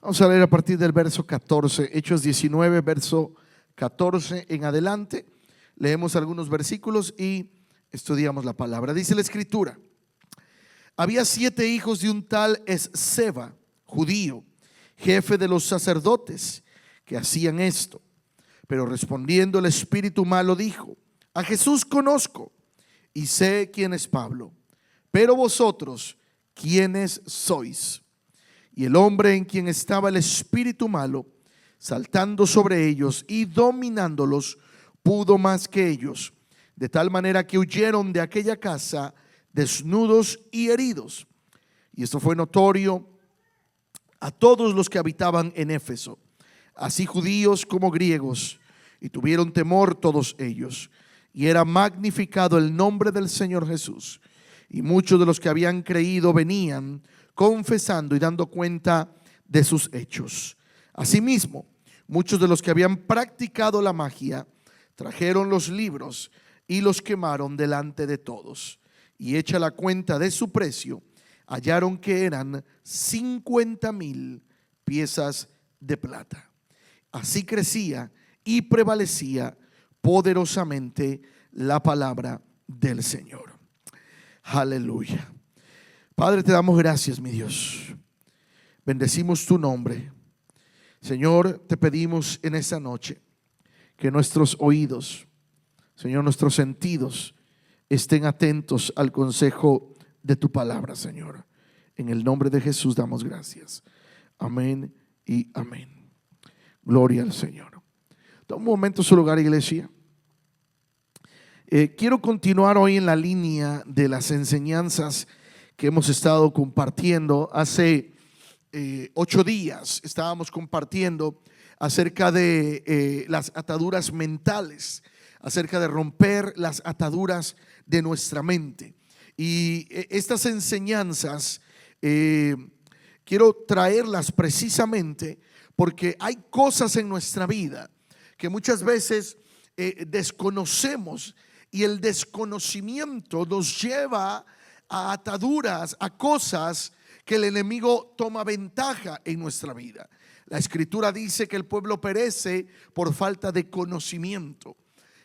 Vamos a leer a partir del verso 14, Hechos 19, verso 14 en adelante. Leemos algunos versículos y estudiamos la palabra. Dice la escritura: había 7 hijos de un tal Esceva, judío, jefe de los sacerdotes, que hacían esto. Pero respondiendo el espíritu malo dijo: a Jesús conozco y sé quién es Pablo, pero vosotros, ¿quiénes sois? Y el hombre en quien estaba el espíritu malo, saltando sobre ellos y dominándolos, pudo más que ellos, de tal manera que huyeron de aquella casa desnudos y heridos. Y esto fue notorio a todos los que habitaban en Éfeso, así judíos como griegos, y tuvieron temor todos ellos. Y era magnificado el nombre del Señor Jesús. Y muchos de los que habían creído venían confesando y dando cuenta de sus hechos. Asimismo, muchos de los que habían practicado la magia trajeron los libros y los quemaron delante de todos. Y hecha la cuenta de su precio, hallaron que eran 50,000 piezas de plata. Así crecía y prevalecía poderosamente la palabra del Señor. Aleluya. Padre, te damos gracias, mi Dios. Bendecimos tu nombre. Señor, te pedimos en esta noche que nuestros oídos, Señor, nuestros sentidos estén atentos al consejo de tu palabra, Señor. En el nombre de Jesús damos gracias. Amén y amén. Gloria al Señor. Toma un momento su lugar, iglesia. Quiero continuar hoy en la línea de las enseñanzas que hemos estado compartiendo. Hace 8 días estábamos compartiendo acerca de las ataduras mentales, acerca de romper las ataduras de nuestra mente. Y estas enseñanzas quiero traerlas precisamente porque hay cosas en nuestra vida que muchas veces desconocemos, y el desconocimiento nos lleva a ataduras, a cosas que el enemigo toma ventaja en nuestra vida. La escritura dice que el pueblo perece por falta de conocimiento,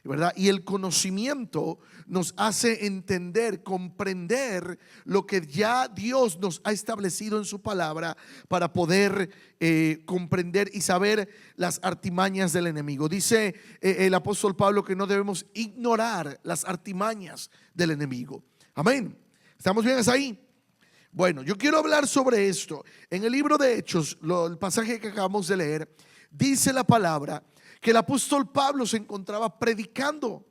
¿verdad? Y el conocimiento nos hace entender, comprender lo que ya Dios nos ha establecido en su palabra para poder comprender y saber las artimañas del enemigo. Dice el apóstol Pablo que no debemos ignorar las artimañas del enemigo. Amén. ¿Estamos bien hasta ahí? Bueno, yo quiero hablar sobre esto. En el libro de Hechos, el pasaje que acabamos de leer, dice la palabra que el apóstol Pablo se encontraba predicando.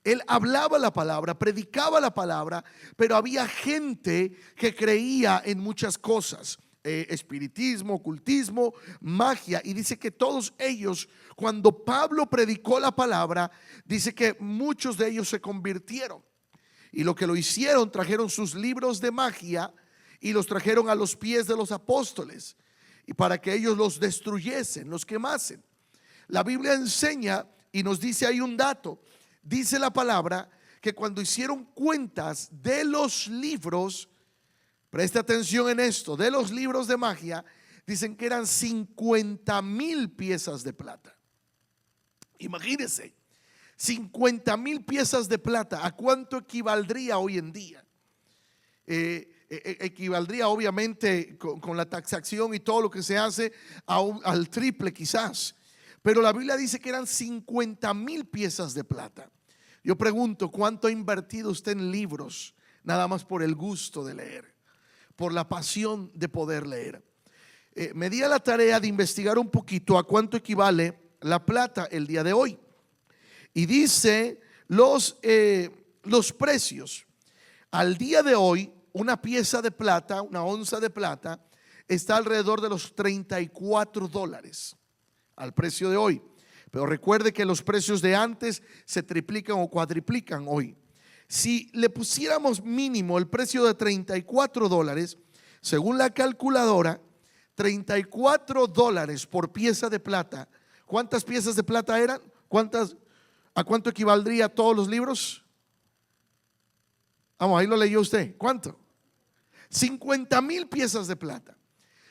Él hablaba la palabra, predicaba la palabra, pero había gente que creía en muchas cosas, espiritismo, ocultismo, magia, y dice que todos ellos, cuando Pablo predicó la palabra, dice que muchos de ellos se convirtieron. Y lo que lo hicieron, trajeron sus libros de magia y los trajeron a los pies de los apóstoles, y para que ellos los destruyesen, los quemasen. La Biblia enseña y nos dice ahí un dato. Dice la palabra que cuando hicieron cuentas de los libros, presta atención en esto, de los libros de magia, dicen que eran 50,000 piezas de plata. Imagínense, 50,000 piezas de plata. ¿A cuánto equivaldría hoy en día? Equivaldría obviamente con la taxación y todo lo que se hace al triple quizás. Pero la Biblia dice que eran 50,000 piezas de plata. Yo pregunto, ¿cuánto ha invertido usted en libros nada más por el gusto de leer, por la pasión de poder leer? Me di a la tarea de investigar un poquito a cuánto equivale la plata el día de hoy. Y dice los precios. Al día de hoy, una pieza de plata, una onza de plata, está alrededor de los $34 al precio de hoy. Pero recuerde que los precios de antes se triplican o cuadriplican hoy. Si le pusiéramos mínimo el precio de $34, según la calculadora, $34 por pieza de plata. ¿Cuántas piezas de plata eran? ¿A cuánto equivaldría todos los libros? Vamos, ahí lo leyó usted. ¿Cuánto? 50,000 piezas de plata.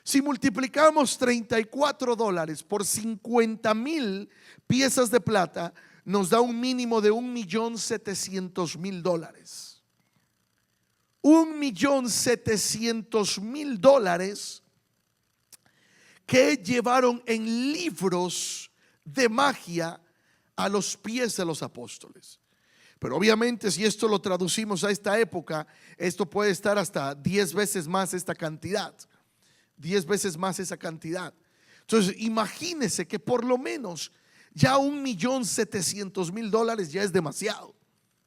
Si multiplicamos $34 por 50,000 piezas de plata, nos da un mínimo de $1,700,000. $1,700,000 que llevaron en libros de magia a los pies de los apóstoles. Pero obviamente, si esto lo traducimos a esta época, esto puede estar hasta 10 veces más esta cantidad. 10 veces más esa cantidad. Entonces imagínese que por lo menos ya $1,700,000 ya es demasiado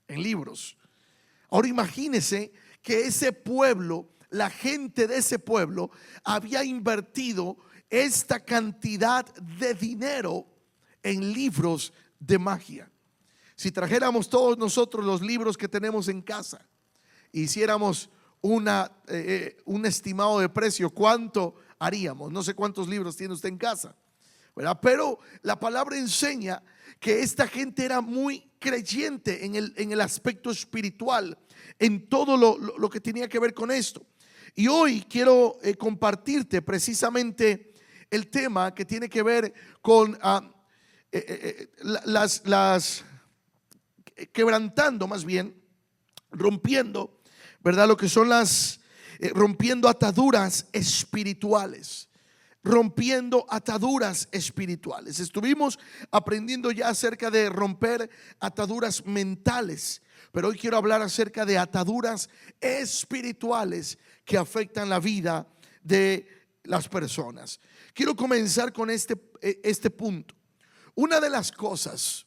en libros. Ahora imagínese que ese pueblo, la gente de ese pueblo había invertido esta cantidad de dinero en libros de magia. Si trajéramos todos nosotros los libros que tenemos en casa, hiciéramos un estimado de precio, ¿cuánto haríamos? No sé cuántos libros tiene usted en casa, ¿verdad? Pero la palabra enseña que esta gente era muy creyente en el aspecto espiritual, en todo lo que tenía que ver con esto. Y hoy quiero compartirte precisamente el tema que tiene que ver con quebrantando, más bien rompiendo, ¿verdad? Lo que son rompiendo ataduras espirituales. Rompiendo ataduras espirituales. Estuvimos aprendiendo ya acerca de romper ataduras mentales, pero hoy quiero hablar acerca de ataduras espirituales que afectan la vida de las personas. Quiero comenzar con este punto. Una de las cosas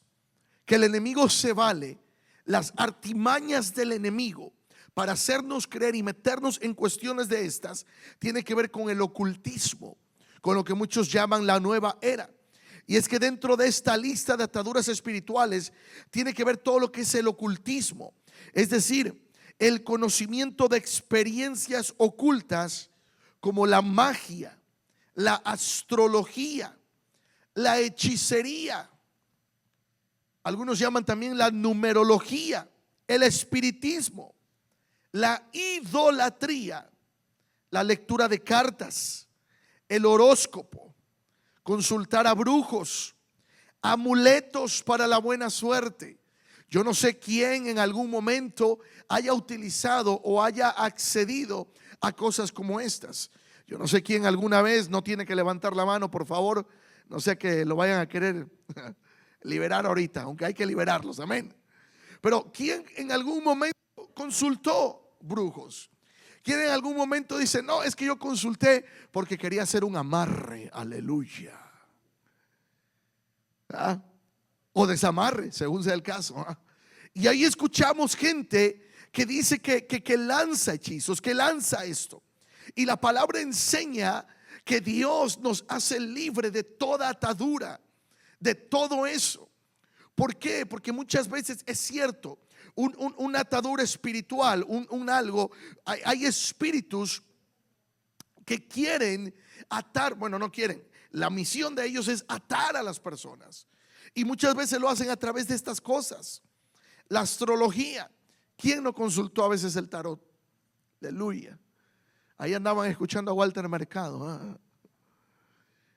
que el enemigo se vale, las artimañas del enemigo para hacernos creer y meternos en cuestiones de estas, tiene que ver con el ocultismo, con lo que muchos llaman la nueva era. Y es que dentro de esta lista de ataduras espirituales tiene que ver todo lo que es el ocultismo, es decir, el conocimiento de experiencias ocultas como la magia, la astrología, la hechicería. Algunos llaman también la numerología, el espiritismo, la idolatría, la lectura de cartas, el horóscopo, consultar a brujos, amuletos para la buena suerte. Yo no sé quién en algún momento haya utilizado o haya accedido a cosas como estas. Yo no sé quién alguna vez, no tiene que levantar la mano, por favor, no sé que lo vayan a querer liberar ahorita, aunque hay que liberarlos, amén. Pero ¿quién en algún momento consultó brujos? ¿Quién en algún momento dice, no, es que yo consulté porque quería hacer un amarre, aleluya? ¿Ah? O desamarre, según sea el caso. ¿Ah? Y ahí escuchamos gente que dice que lanza hechizos, que lanza esto. Y la palabra enseña que Dios nos hace libre de toda atadura, de todo eso. ¿Por qué? Porque muchas veces es cierto, una atadura espiritual, algo, hay espíritus que quieren atar, bueno, no quieren, la misión de ellos es atar a las personas. Y muchas veces lo hacen a través de estas cosas. La astrología, ¿quién no consultó a veces el tarot? Aleluya. Ahí andaban escuchando a Walter Mercado. ¿Ah?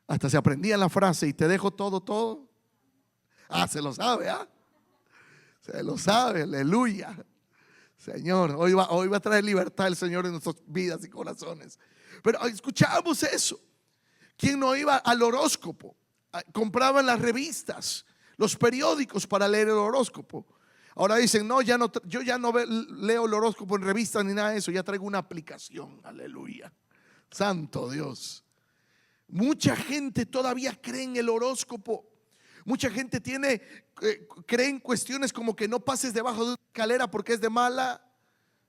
Hasta se aprendían la frase, y te dejo todo. Ah, se lo sabe, ¿ah? Se lo sabe, aleluya. Señor, hoy va a traer libertad el Señor en nuestras vidas y corazones. Pero escuchábamos eso. ¿Quién no iba al horóscopo? Compraban las revistas, los periódicos para leer el horóscopo. Ahora dicen, no, yo ya no leo el horóscopo en revistas ni nada de eso, ya traigo una aplicación, aleluya. Santo Dios. Mucha gente todavía cree en el horóscopo. Mucha gente cree en cuestiones como que no pases debajo de una escalera porque es de mala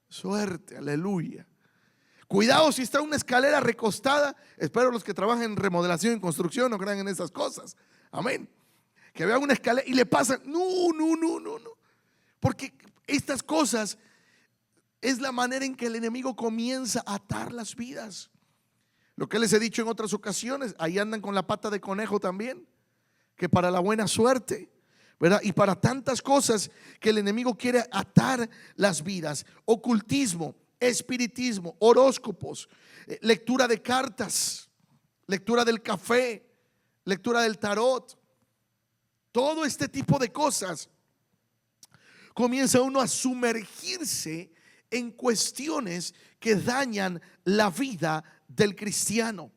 suerte, aleluya. Cuidado si está una escalera recostada. Espero los que trabajan en remodelación y construcción no crean en esas cosas, amén. Que vean una escalera y le pasan, no. Porque estas cosas es la manera en que el enemigo comienza a atar las vidas. Lo que les he dicho en otras ocasiones, ahí andan con la pata de conejo también, que para la buena suerte, ¿verdad? Y para tantas cosas que el enemigo quiere atar las vidas. Ocultismo, espiritismo, horóscopos, lectura de cartas. lectura del café, lectura del tarot, todo este tipo de cosas. Comienza uno a sumergirse en cuestiones que dañan la vida del cristiano.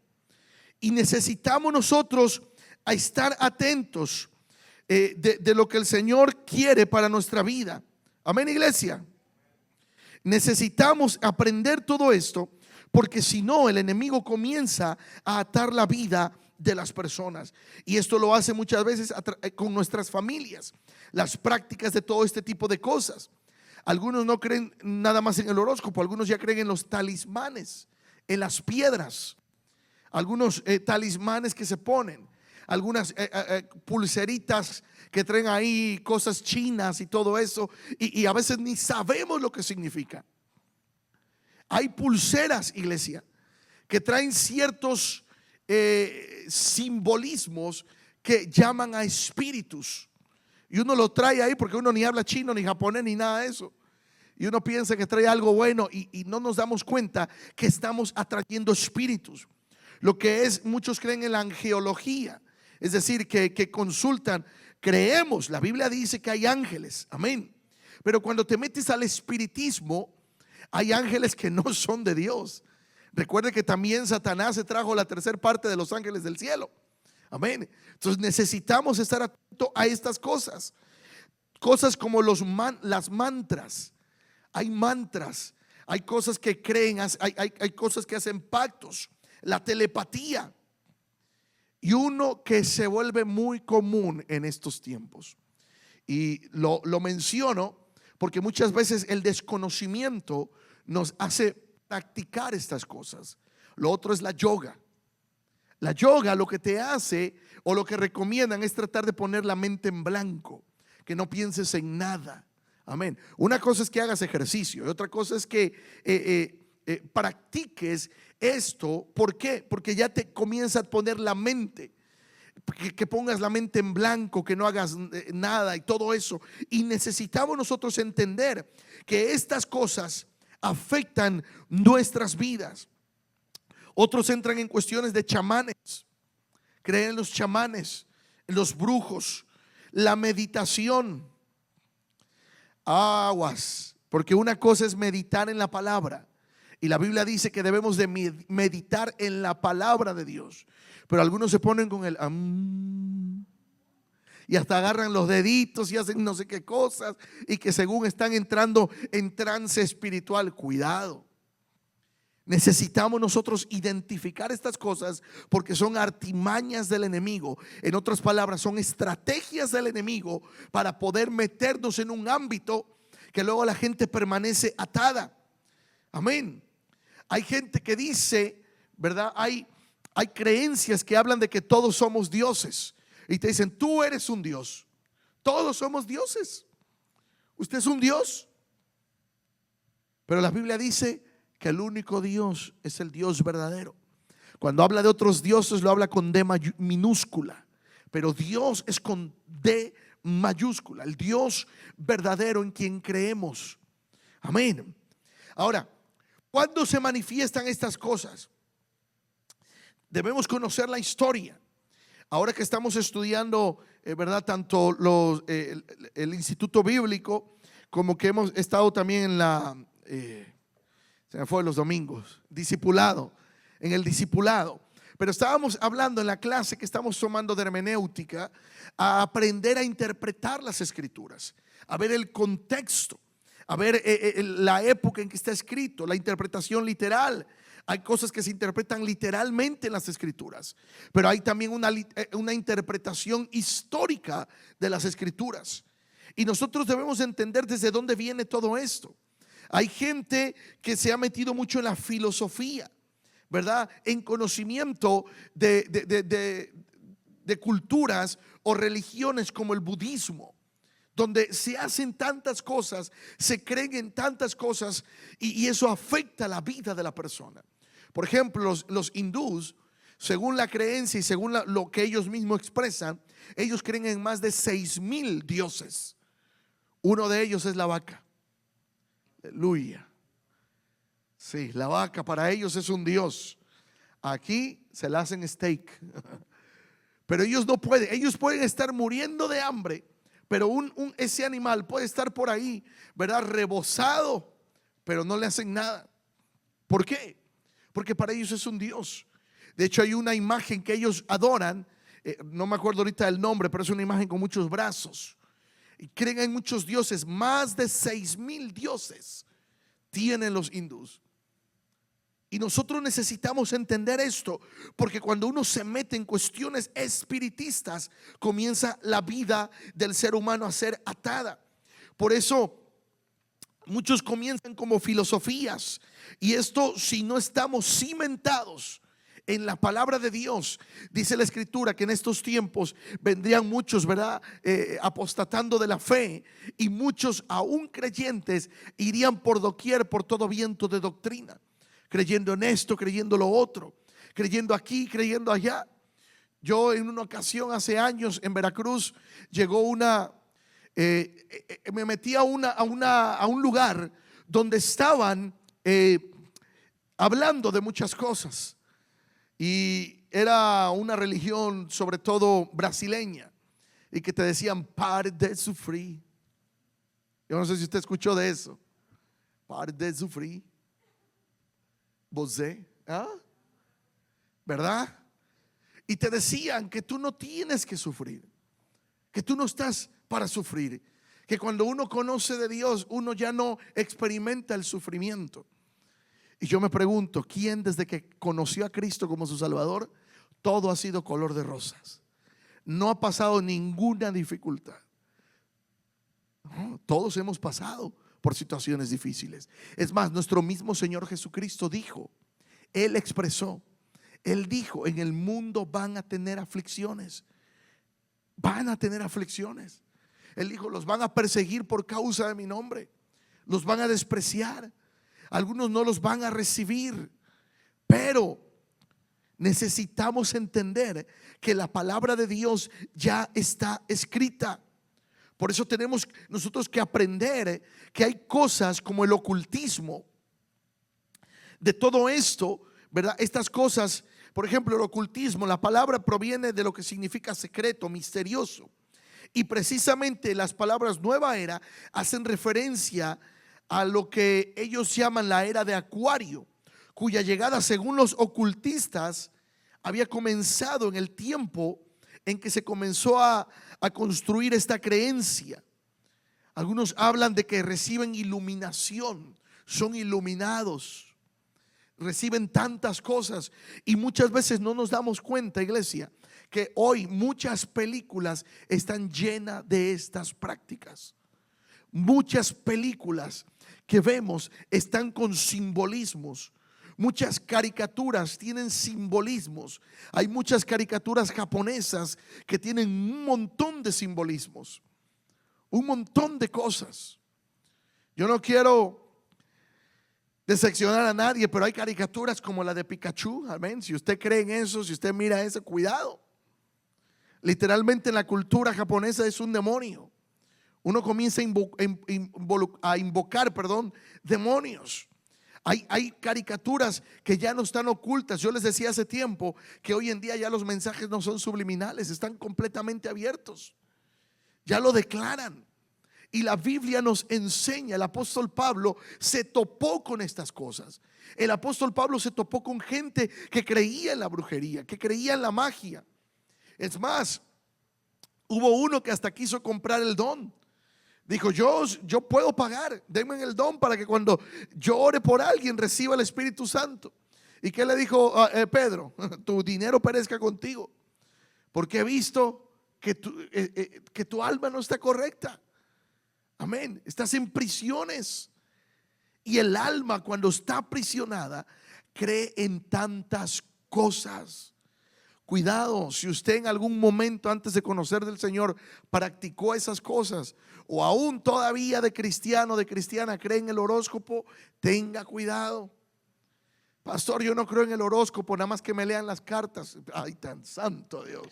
Y necesitamos nosotros a estar atentos de lo que el Señor quiere para nuestra vida. Amén, iglesia. Necesitamos aprender todo esto, porque si no, el enemigo comienza a atar la vida de las personas. Y esto lo hace muchas veces con nuestras familias, las prácticas de todo este tipo de cosas. Algunos no creen nada más en el horóscopo, algunos ya creen en los talismanes, en las piedras, algunos talismanes que se ponen, algunas pulseritas que traen ahí cosas chinas y todo eso, y a veces ni sabemos lo que significa. Hay pulseras, iglesia, que traen ciertos simbolismos que llaman a espíritus, y uno lo trae ahí porque uno ni habla chino, ni japonés, ni nada de eso, y uno piensa que trae algo bueno, y no nos damos cuenta que estamos atrayendo espíritus. Lo que es, muchos creen en la angeología, es decir, que consultan. Creemos, la Biblia dice que hay ángeles, amén, pero cuando te metes al espiritismo, hay ángeles que no son de Dios. Recuerde que también Satanás se trajo la tercera parte de los ángeles del cielo, amén. Entonces necesitamos estar atentos a estas cosas. Cosas como las mantras. Hay mantras, hay cosas que creen, hay cosas que hacen pactos. La telepatía, y uno que se vuelve muy común en estos tiempos. Y lo menciono porque muchas veces el desconocimiento nos hace practicar estas cosas. Lo otro es la yoga. La yoga lo que te hace, o lo que recomiendan, es tratar de poner la mente en blanco, que no pienses en nada. Amén. Una cosa es que hagas ejercicio y otra cosa es que practiques esto. ¿Por qué? Porque ya te comienza a poner la mente, que pongas la mente en blanco, que no hagas nada y todo eso. Y necesitamos nosotros entender que estas cosas afectan nuestras vidas. Otros entran en cuestiones de chamanes, creen en los chamanes, en los brujos, la meditación. Aguas, porque una cosa es meditar en la palabra, y la Biblia dice que debemos de meditar en la palabra de Dios. Pero algunos se ponen con el y hasta agarran los deditos y hacen no sé qué cosas, y que según están entrando en trance espiritual. Cuidado. Necesitamos nosotros identificar estas cosas, porque son artimañas del enemigo. En otras palabras, son estrategias del enemigo para poder meternos en un ámbito que luego la gente permanece atada. Amén. Hay gente que dice, ¿verdad? Hay creencias que hablan de que todos somos dioses, y te dicen: tú eres un dios. Todos somos dioses. Usted es un dios. Pero la Biblia dice que el único Dios es el Dios verdadero. Cuando habla de otros dioses, lo habla con D minúscula, pero Dios es con D mayúscula, el Dios verdadero en quien creemos. Amén. Ahora, ¿cuándo se manifiestan estas cosas? Debemos conocer la historia. Ahora que estamos estudiando, ¿verdad? Tanto el Instituto Bíblico, como que hemos estado también en la se me fue los domingos, discipulado, en el discipulado. Pero estábamos hablando en la clase que estamos tomando de hermenéutica, a aprender a interpretar las escrituras, a ver el contexto, a ver la época en que está escrito, la interpretación literal. Hay cosas que se interpretan literalmente en las escrituras, pero hay también una interpretación histórica de las escrituras. Y nosotros debemos entender desde dónde viene todo esto. Hay gente que se ha metido mucho en la filosofía, ¿verdad? En conocimiento de culturas o religiones como el budismo, donde se hacen tantas cosas, se creen en tantas cosas, y eso afecta la vida de la persona. Por ejemplo, los hindús, según la creencia y según lo que ellos mismos expresan, ellos creen en más de 6,000 dioses. Uno de ellos es la vaca. Aleluya. Sí, la vaca para ellos es un dios. Aquí se la hacen steak. Pero ellos no pueden, ellos pueden estar muriendo de hambre, pero ese animal puede estar por ahí, ¿verdad? Rebozado, pero no le hacen nada. ¿Por qué? Porque para ellos es un Dios. De hecho, hay una imagen que ellos adoran, no me acuerdo ahorita el nombre, pero es una imagen con muchos brazos. Y creen en muchos dioses, más de 6,000 dioses tienen los hindús. Y nosotros necesitamos entender esto, porque cuando uno se mete en cuestiones espiritistas, comienza la vida del ser humano a ser atada. Por eso muchos comienzan como filosofías, y esto, si no estamos cimentados en la palabra de Dios, dice la escritura que en estos tiempos vendrían muchos, ¿verdad? Apostatando de la fe, y muchos aún creyentes irían por doquier, por todo viento de doctrina, creyendo en esto, creyendo lo otro, creyendo aquí, creyendo allá. Yo en una ocasión hace años en Veracruz llegó me metí a un lugar donde estaban hablando de muchas cosas, y era una religión sobre todo brasileña, y que te decían: pare de sufrir. Yo no sé si usted escuchó de eso. Pare de sufrir. Você, ¿verdad? Y te decían que tú no tienes que sufrir, que tú no estás para sufrir, que cuando uno conoce de Dios, uno ya no experimenta el sufrimiento. Y yo me pregunto, ¿quién desde que conoció a Cristo como su Salvador, todo ha sido color de rosas? No ha pasado ninguna dificultad. No, todos hemos pasado por situaciones difíciles. Es más, nuestro mismo Señor Jesucristo dijo, Él expresó, Él dijo: en el mundo van a tener aflicciones. Van a tener aflicciones. Él dijo: los van a perseguir por causa de mi nombre, los van a despreciar, algunos no los van a recibir. Pero necesitamos entender que la palabra de Dios ya está escrita. Por eso tenemos nosotros que aprender que hay cosas como el ocultismo. De todo esto, ¿verdad? Estas cosas, por ejemplo, el ocultismo, la palabra proviene de lo que significa secreto, misterioso. Y precisamente las palabras nueva era hacen referencia a lo que ellos llaman la era de Acuario, cuya llegada, según los ocultistas, había comenzado en el tiempo en que se comenzó a construir esta creencia. Algunos hablan de que reciben iluminación, son iluminados, reciben tantas cosas, y muchas veces no nos damos cuenta, iglesia, que hoy muchas películas están llenas de estas prácticas. Muchas películas que vemos están con simbolismos. Muchas caricaturas tienen simbolismos. Hay muchas caricaturas japonesas que tienen un montón de simbolismos, un montón de cosas. Yo no quiero decepcionar a nadie, pero hay caricaturas como la de Pikachu. Amén. Si usted cree en eso, si usted mira eso, cuidado. Literalmente en la cultura japonesa es un demonio. Uno comienza a invocar, demonios. Hay caricaturas que ya no están ocultas. Yo les decía hace tiempo que hoy en día ya los mensajes no son subliminales, están completamente abiertos. Ya lo declaran. Y la Biblia nos enseña, el apóstol Pablo se topó con estas cosas. El apóstol Pablo se topó con gente que creía en la brujería, que creía en la magia. Es más, hubo uno que hasta quiso comprar el don. Dijo: yo puedo pagar, denme el don para que cuando yo ore por alguien reciba el Espíritu Santo. ¿Y qué le dijo Pedro? Tu dinero perezca contigo, porque he visto que tu alma no está correcta. Amén. Estás en prisiones. Y el alma, cuando está aprisionada, cree en tantas cosas. Cuidado, si usted en algún momento antes de conocer del Señor practicó esas cosas, o aún todavía de cristiano, de cristiana, cree en el horóscopo, tenga cuidado. Pastor, yo no creo en el horóscopo, nada más que me lean las cartas. Ay, tan santo Dios,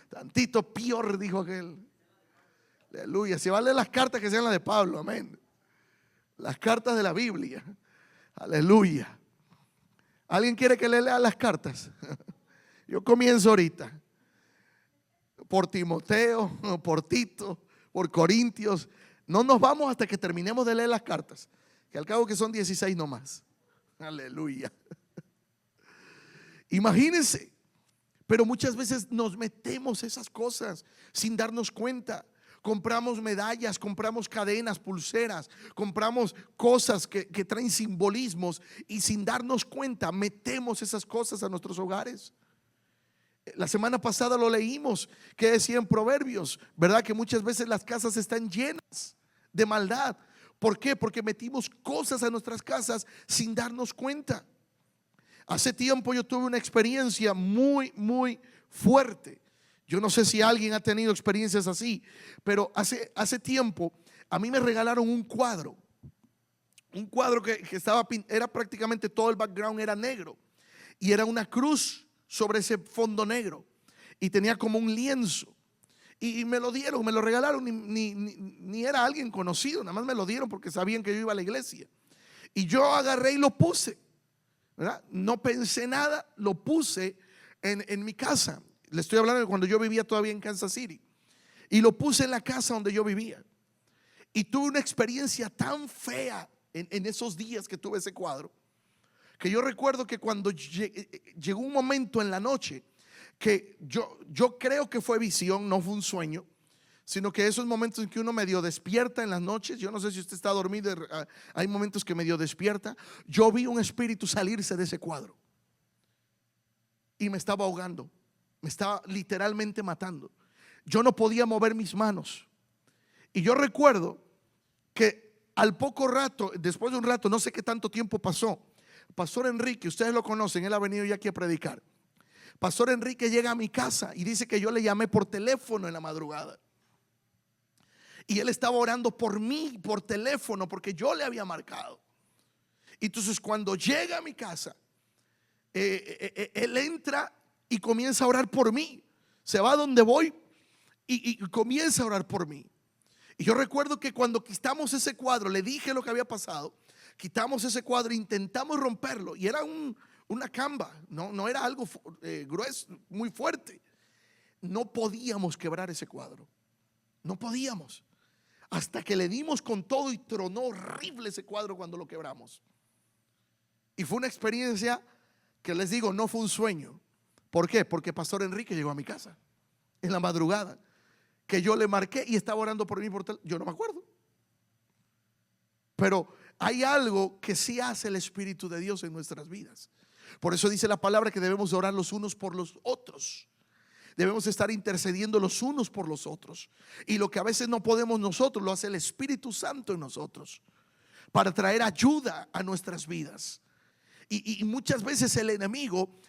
tantito peor, dijo aquel. Aleluya. Si vale las cartas, que sean las de Pablo, amén. Las cartas de la Biblia. Aleluya. ¿Alguien quiere que le lea las cartas? Yo comienzo ahorita. Por Timoteo, por Tito, por Corintios. No nos vamos hasta que terminemos de leer las cartas, que al cabo que son 16 nomás. Aleluya. Imagínense. Pero muchas veces nos metemos esas cosas sin darnos cuenta. Compramos medallas, compramos cadenas, pulseras, compramos cosas que traen simbolismos y sin darnos cuenta metemos esas cosas a nuestros hogares. La semana pasada lo leímos, que decía en Proverbios, ¿verdad? Que muchas veces las casas están llenas de maldad. ¿Por qué? Porque metimos cosas a nuestras casas sin darnos cuenta. Hace tiempo yo tuve una experiencia muy fuerte. Yo no sé si alguien ha tenido experiencias así, pero hace tiempo a mí me regalaron un cuadro. Un cuadro que era prácticamente todo el background era negro. Y era una cruz sobre ese fondo negro. Y tenía como un lienzo. Y me lo dieron, me lo regalaron. Ni era alguien conocido, nada más me lo dieron porque sabían que yo iba a la iglesia. Y yo agarré y lo puse, ¿verdad? No pensé nada, lo puse en mi casa. Le estoy hablando de cuando yo vivía todavía en Kansas City. Y lo puse en la casa donde yo vivía. Y tuve una experiencia tan fea en esos días que tuve ese cuadro, que yo recuerdo que cuando llegó un momento en la noche, que yo creo que fue visión, no fue un sueño, sino que esos momentos en que uno medio despierta en las noches. Yo no sé si usted está dormido, hay momentos que medio despierta. Yo vi un espíritu salirse de ese cuadro y me estaba ahogando, me estaba literalmente matando. Yo no podía mover mis manos. Y yo recuerdo que al poco rato, después de un rato, no sé qué tanto tiempo pasó, Pastor Enrique, ustedes lo conocen, él ha venido ya aquí a predicar. Pastor Enrique llega a mi casa y dice que yo le llamé por teléfono en la madrugada. Y él estaba orando por mí por teléfono porque yo le había marcado. Entonces cuando llega a mi casa, él entra y comienza a orar por mí. Se va a donde voy y comienza a orar por mí. Y yo recuerdo que cuando quitamos ese cuadro, le dije lo que había pasado. Quitamos ese cuadro, intentamos romperlo y era una camba, no era algo grueso, muy fuerte. No podíamos quebrar ese cuadro, no podíamos, hasta que le dimos con todo y tronó horrible ese cuadro cuando lo quebramos. Y fue una experiencia que les digo, no fue un sueño. ¿Por qué? Porque Pastor Enrique llegó a mi casa en la madrugada, que yo le marqué y estaba orando por mí yo no me acuerdo. Pero hay algo que sí hace el Espíritu de Dios en nuestras vidas. Por eso dice la palabra que debemos orar los unos por los otros. Debemos estar intercediendo los unos por los otros. Y lo que a veces no podemos nosotros, lo hace el Espíritu Santo en nosotros, para traer ayuda a nuestras vidas. Y muchas veces el enemigo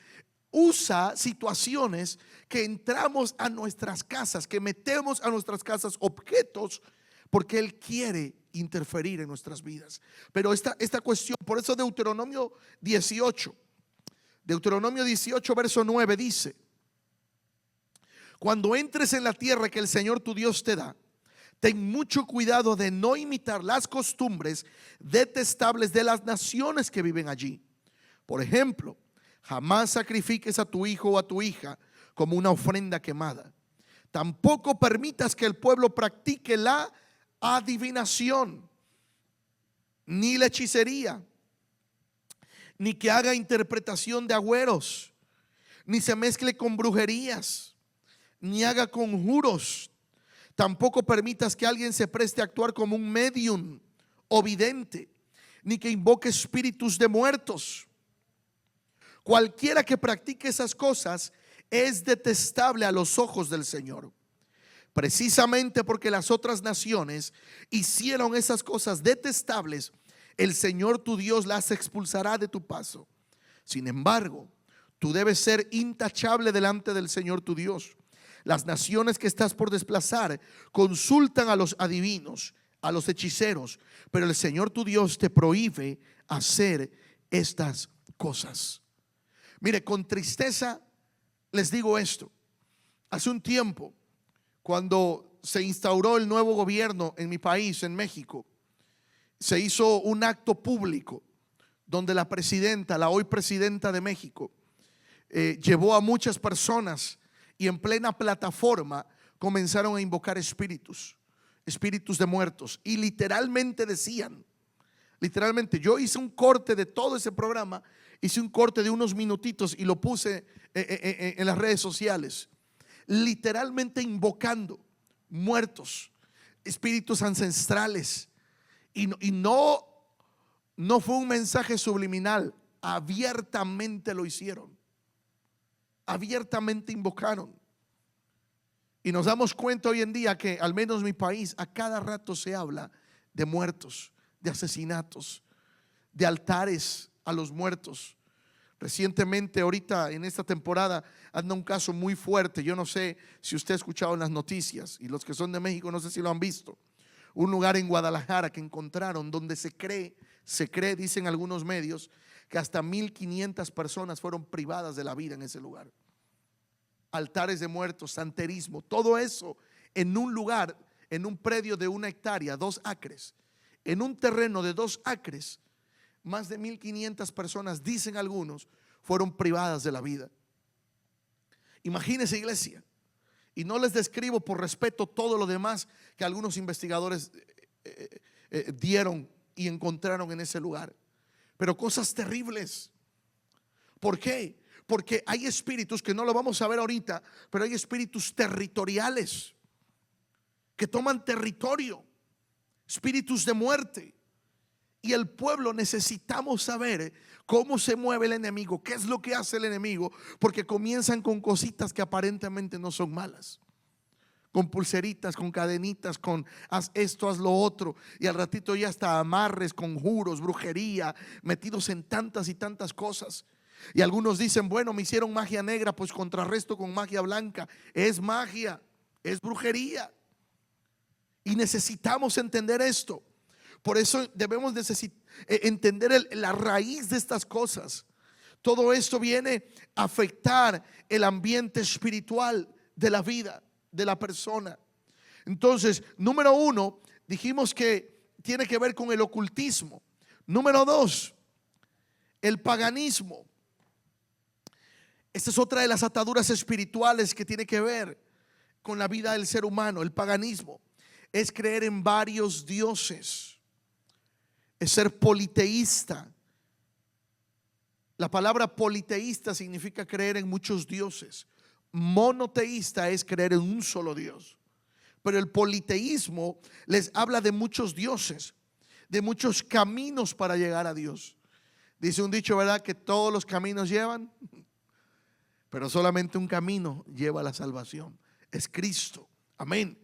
usa situaciones que entramos a nuestras casas, que metemos a nuestras casas objetos, porque él quiere interferir en nuestras vidas. Pero esta cuestión, por eso Deuteronomio 18 verso 9 dice: cuando entres en la tierra que el Señor tu Dios te da, ten mucho cuidado de no imitar las costumbres detestables de las naciones que viven allí. Por ejemplo, jamás sacrifiques a tu hijo o a tu hija como una ofrenda quemada. Tampoco permitas que el pueblo practique la adivinación, ni la hechicería, ni que haga interpretación de agüeros, ni se mezcle con brujerías, ni haga conjuros. Tampoco permitas que alguien se preste a actuar como un medium o vidente, ni que invoque espíritus de muertos. Cualquiera que practique esas cosas es detestable a los ojos del Señor. Precisamente porque las otras naciones hicieron esas cosas detestables, el Señor tu Dios las expulsará de tu paso. Sin embargo, tú debes ser intachable delante del Señor tu Dios. Las naciones que estás por desplazar consultan a los adivinos, a los hechiceros, pero el Señor tu Dios te prohíbe hacer estas cosas. Mire, con tristeza les digo esto. Hace un tiempo, cuando se instauró el nuevo gobierno en mi país, en México, se hizo un acto público donde la hoy presidenta de México, llevó a muchas personas y en plena plataforma comenzaron a invocar espíritus de muertos, y literalmente decían, yo hice un corte de todo ese programa, hice un corte de unos minutitos y lo puse en las redes sociales, literalmente invocando muertos, espíritus ancestrales, y no fue un mensaje subliminal, abiertamente lo hicieron, abiertamente invocaron. Y nos damos cuenta hoy en día que, al menos en mi país, a cada rato se habla de muertos, de asesinatos, de altares a los muertos. Recientemente, ahorita en esta temporada, anda un caso muy fuerte. Yo no sé si usted ha escuchado en las noticias, y los que son de México no sé si lo han visto. Un lugar en Guadalajara que encontraron donde se cree, dicen algunos medios, que hasta 1,500 personas fueron privadas de la vida en ese lugar. Altares de muertos, santerismo, todo eso en un lugar, en un predio de 1 hectárea, 2 acres, en un terreno de 2 acres, más de 1,500 personas, dicen algunos, fueron privadas de la vida. Imagínense, iglesia, y no les describo por respeto todo lo demás que algunos investigadores dieron y encontraron en ese lugar, pero cosas terribles. ¿Por qué? Porque hay espíritus que no lo vamos a ver ahorita, pero hay espíritus territoriales que toman territorio, espíritus de muerte. Y el pueblo necesitamos saber cómo se mueve el enemigo, qué es lo que hace el enemigo, porque comienzan con cositas que aparentemente no son malas, con pulseritas, con cadenitas, con haz esto, haz lo otro, y al ratito ya hasta amarres, conjuros, brujería, metidos en tantas y tantas cosas. Y algunos dicen, bueno, me hicieron magia negra, pues contrarresto con magia blanca. Es magia, es brujería, y necesitamos entender esto. Por eso debemos entender la raíz de estas cosas. Todo esto viene a afectar el ambiente espiritual de la vida de la persona. Entonces, número 1, dijimos que tiene que ver con el ocultismo. Número 2, el paganismo. Esta es otra de las ataduras espirituales que tiene que ver con la vida del ser humano. El paganismo es creer en varios dioses, es ser politeísta. La palabra politeísta significa creer en muchos dioses. Monoteísta es creer en un solo Dios. Pero el politeísmo les habla de muchos dioses, de muchos caminos para llegar a Dios. Dice un dicho, ¿verdad?, que todos los caminos llevan, pero solamente un camino lleva a la salvación, es Cristo. Amén.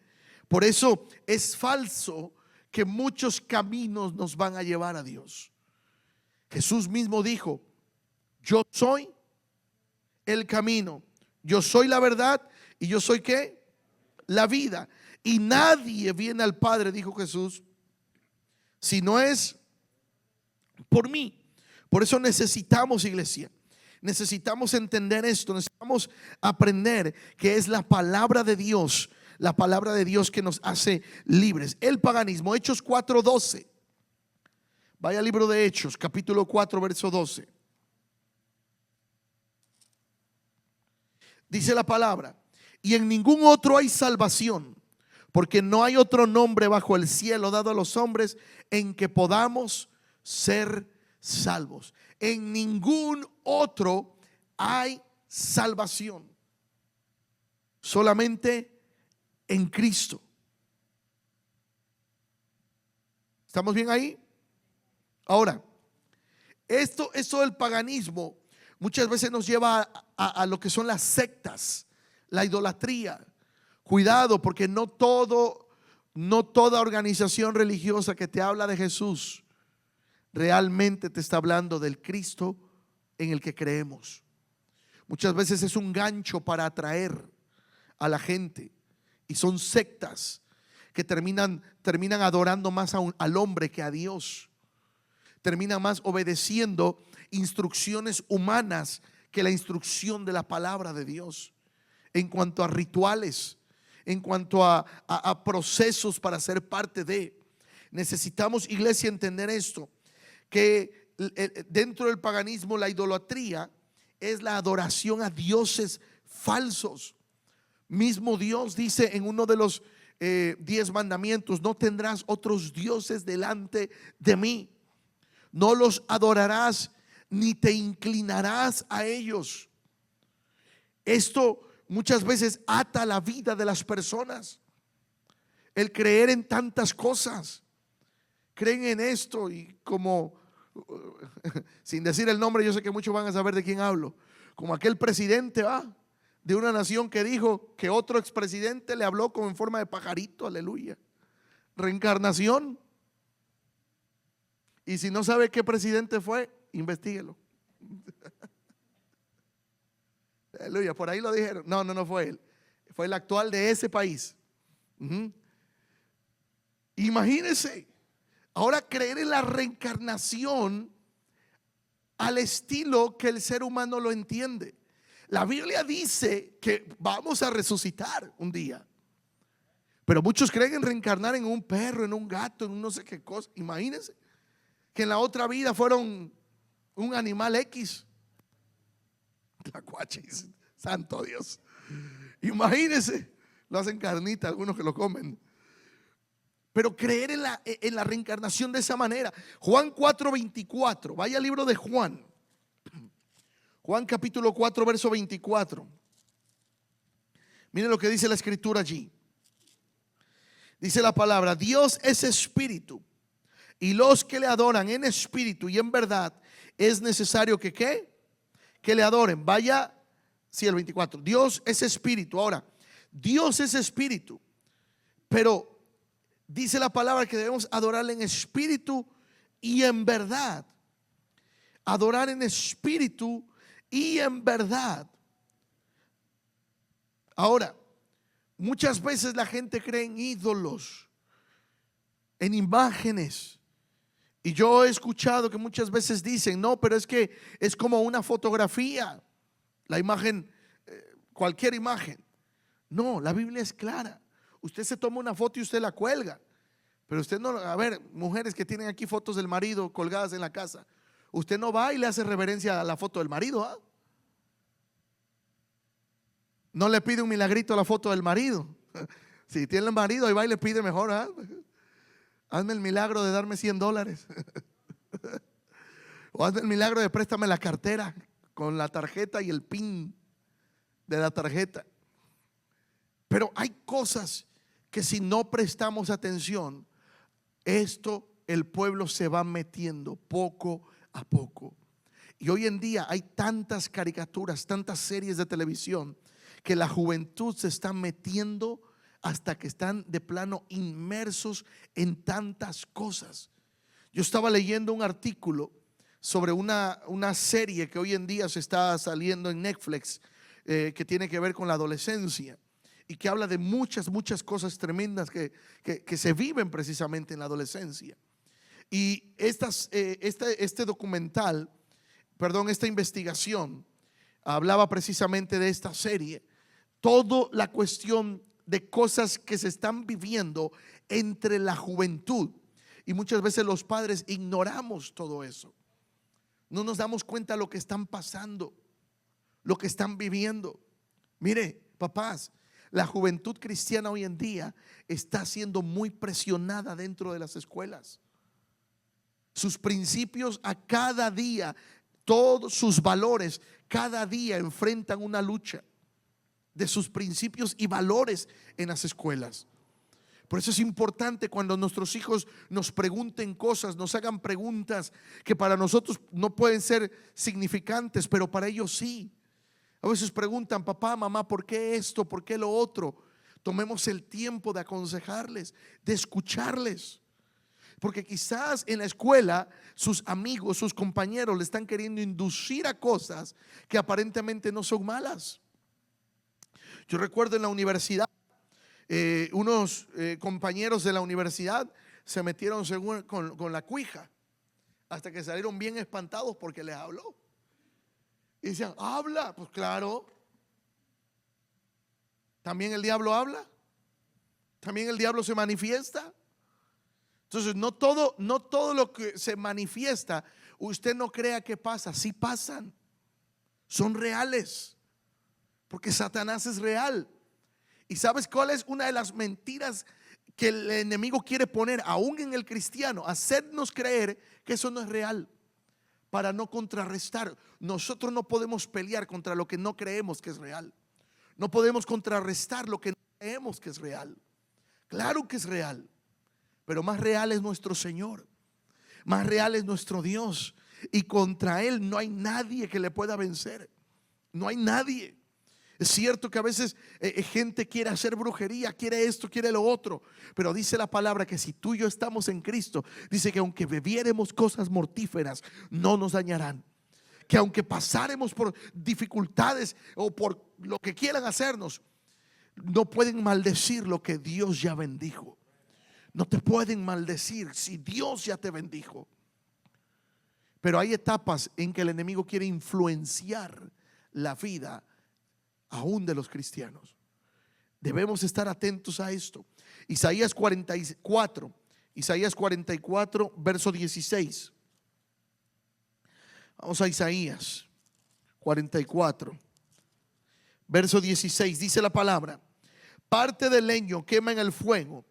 Por eso es falso que muchos caminos nos van a llevar a Dios. Jesús mismo dijo, yo soy el camino, yo soy la verdad y yo soy ¿qué? La vida. Y nadie viene al Padre, dijo Jesús, si no es por mí. Por eso necesitamos, iglesia, necesitamos entender esto, necesitamos aprender que es la palabra de Dios, la palabra de Dios que nos hace libres. El paganismo, Hechos 4:12. Vaya al libro de Hechos, capítulo 4, verso 12. Dice la palabra, y en ningún otro hay salvación, porque no hay otro nombre bajo el cielo dado a los hombres en que podamos ser salvos. En ningún otro hay salvación, solamente en Cristo. ¿Estamos bien ahí? Ahora, esto del paganismo muchas veces nos lleva a lo que son las sectas, la idolatría. Cuidado, porque no toda organización religiosa que te habla de Jesús realmente te está hablando del Cristo en el que creemos. Muchas veces es un gancho para atraer a la gente, y son sectas que terminan adorando más al hombre que a Dios. Terminan más obedeciendo instrucciones humanas que la instrucción de la palabra de Dios, en cuanto a rituales, en cuanto a procesos para ser parte de. Necesitamos, iglesia, entender esto, que dentro del paganismo la idolatría es la adoración a dioses falsos. Mismo Dios dice en uno de los 10 mandamientos: no tendrás otros dioses delante de mí, no los adorarás ni te inclinarás a ellos. Esto muchas veces ata la vida de las personas, el creer en tantas cosas. Creen en esto y como sin decir el nombre, yo sé que muchos van a saber de quién hablo, como aquel presidente de una nación que dijo que otro expresidente le habló como en forma de pajarito. Aleluya. Reencarnación. Y si no sabe qué presidente fue, investíguelo. Aleluya, por ahí lo dijeron. No fue él. Fue el actual de ese país. Imagínense. Ahora creer en la reencarnación al estilo que el ser humano lo entiende. La Biblia dice que vamos a resucitar un día, pero muchos creen en reencarnar en un perro, en un gato, en un no sé qué cosa. Imagínense que en la otra vida fueron un animal X. Tlacuaches, santo Dios. Imagínense, lo hacen carnita, algunos que lo comen. Pero creer en la reencarnación de esa manera. Juan 4:24, vaya al libro de Juan. Juan capítulo 4, verso 24. Miren lo que dice la escritura allí. Dice la palabra: Dios es espíritu, y los que le adoran en espíritu y en verdad es necesario que ¿qué? Que le adoren. Vaya, sí, el 24. Dios es espíritu. Ahora, Dios es espíritu, pero dice la palabra que debemos adorarle en espíritu y en verdad. Adorar en espíritu y en verdad. Ahora, muchas veces la gente cree en ídolos, en imágenes. Y yo he escuchado que muchas veces dicen: no, pero es que es como una fotografía, la imagen, cualquier imagen. No, la Biblia es clara. Usted se toma una foto y usted la cuelga, pero usted no, a ver, mujeres que tienen aquí fotos del marido colgadas en la casa, usted no va y le hace reverencia a la foto del marido, no le pide un milagrito a la foto del marido. Si tiene el marido, ahí va y le pide mejor, hazme el milagro de darme $100 o hazme el milagro de préstame la cartera con la tarjeta y el pin de la tarjeta. Pero hay cosas que si no prestamos atención, esto el pueblo se va metiendo poco a poco. Y hoy en día hay tantas caricaturas, tantas series de televisión, que la juventud se está metiendo hasta que están de plano inmersos en tantas cosas. Yo estaba leyendo un artículo sobre una serie que hoy en día se está saliendo en Netflix, que tiene que ver con la adolescencia y que habla de muchas cosas tremendas que se viven precisamente en la adolescencia. Y este documental, esta investigación hablaba precisamente de esta serie, toda la cuestión de cosas que se están viviendo entre la juventud. Y muchas veces los padres ignoramos todo eso. No nos damos cuenta de lo que están pasando, lo que están viviendo. Mire, papás, la juventud cristiana hoy en día está siendo muy presionada dentro de las escuelas. Sus principios a cada día, todos sus valores, cada día enfrentan una lucha de sus principios y valores en las escuelas. Por eso es importante cuando nuestros hijos nos pregunten cosas, nos hagan preguntas que para nosotros no pueden ser significantes, pero para ellos sí. A veces preguntan: papá, mamá, ¿por qué esto? ¿Por qué lo otro? Tomemos el tiempo de aconsejarles, de escucharles. Porque quizás en la escuela sus amigos, sus compañeros le están queriendo inducir a cosas que aparentemente no son malas. Yo recuerdo en la universidad, unos compañeros de la universidad se metieron con la cuija, hasta que salieron bien espantados porque les habló. Y decían: habla, pues claro. También el diablo habla, también el diablo se manifiesta. Entonces no todo lo que se manifiesta usted no crea que pasa, sí pasan, son reales, porque Satanás es real. ¿Y sabes cuál es una de las mentiras que el enemigo quiere poner aún en el cristiano? Hacernos creer que eso no es real, para no contrarrestar. Nosotros no podemos pelear contra lo que no creemos que es real. No podemos contrarrestar lo que no creemos que es real. Claro que es real, pero más real es nuestro Señor, más real es nuestro Dios, y contra Él no hay nadie que le pueda vencer. No hay nadie. Es cierto que a veces gente quiere hacer brujería, quiere esto, quiere lo otro, pero dice la palabra que si tú y yo estamos en Cristo, dice que aunque bebiéremos cosas mortíferas, no nos dañarán. Que aunque pasáremos por dificultades o por lo que quieran hacernos, no pueden maldecir lo que Dios ya bendijo. No te pueden maldecir si Dios ya te bendijo. Pero hay etapas en que el enemigo quiere influenciar la vida aún de los cristianos. Debemos estar atentos a esto. Isaías 44, verso 16. Vamos a Isaías 44, verso 16. Dice la palabra: parte del leño quema en el fuego,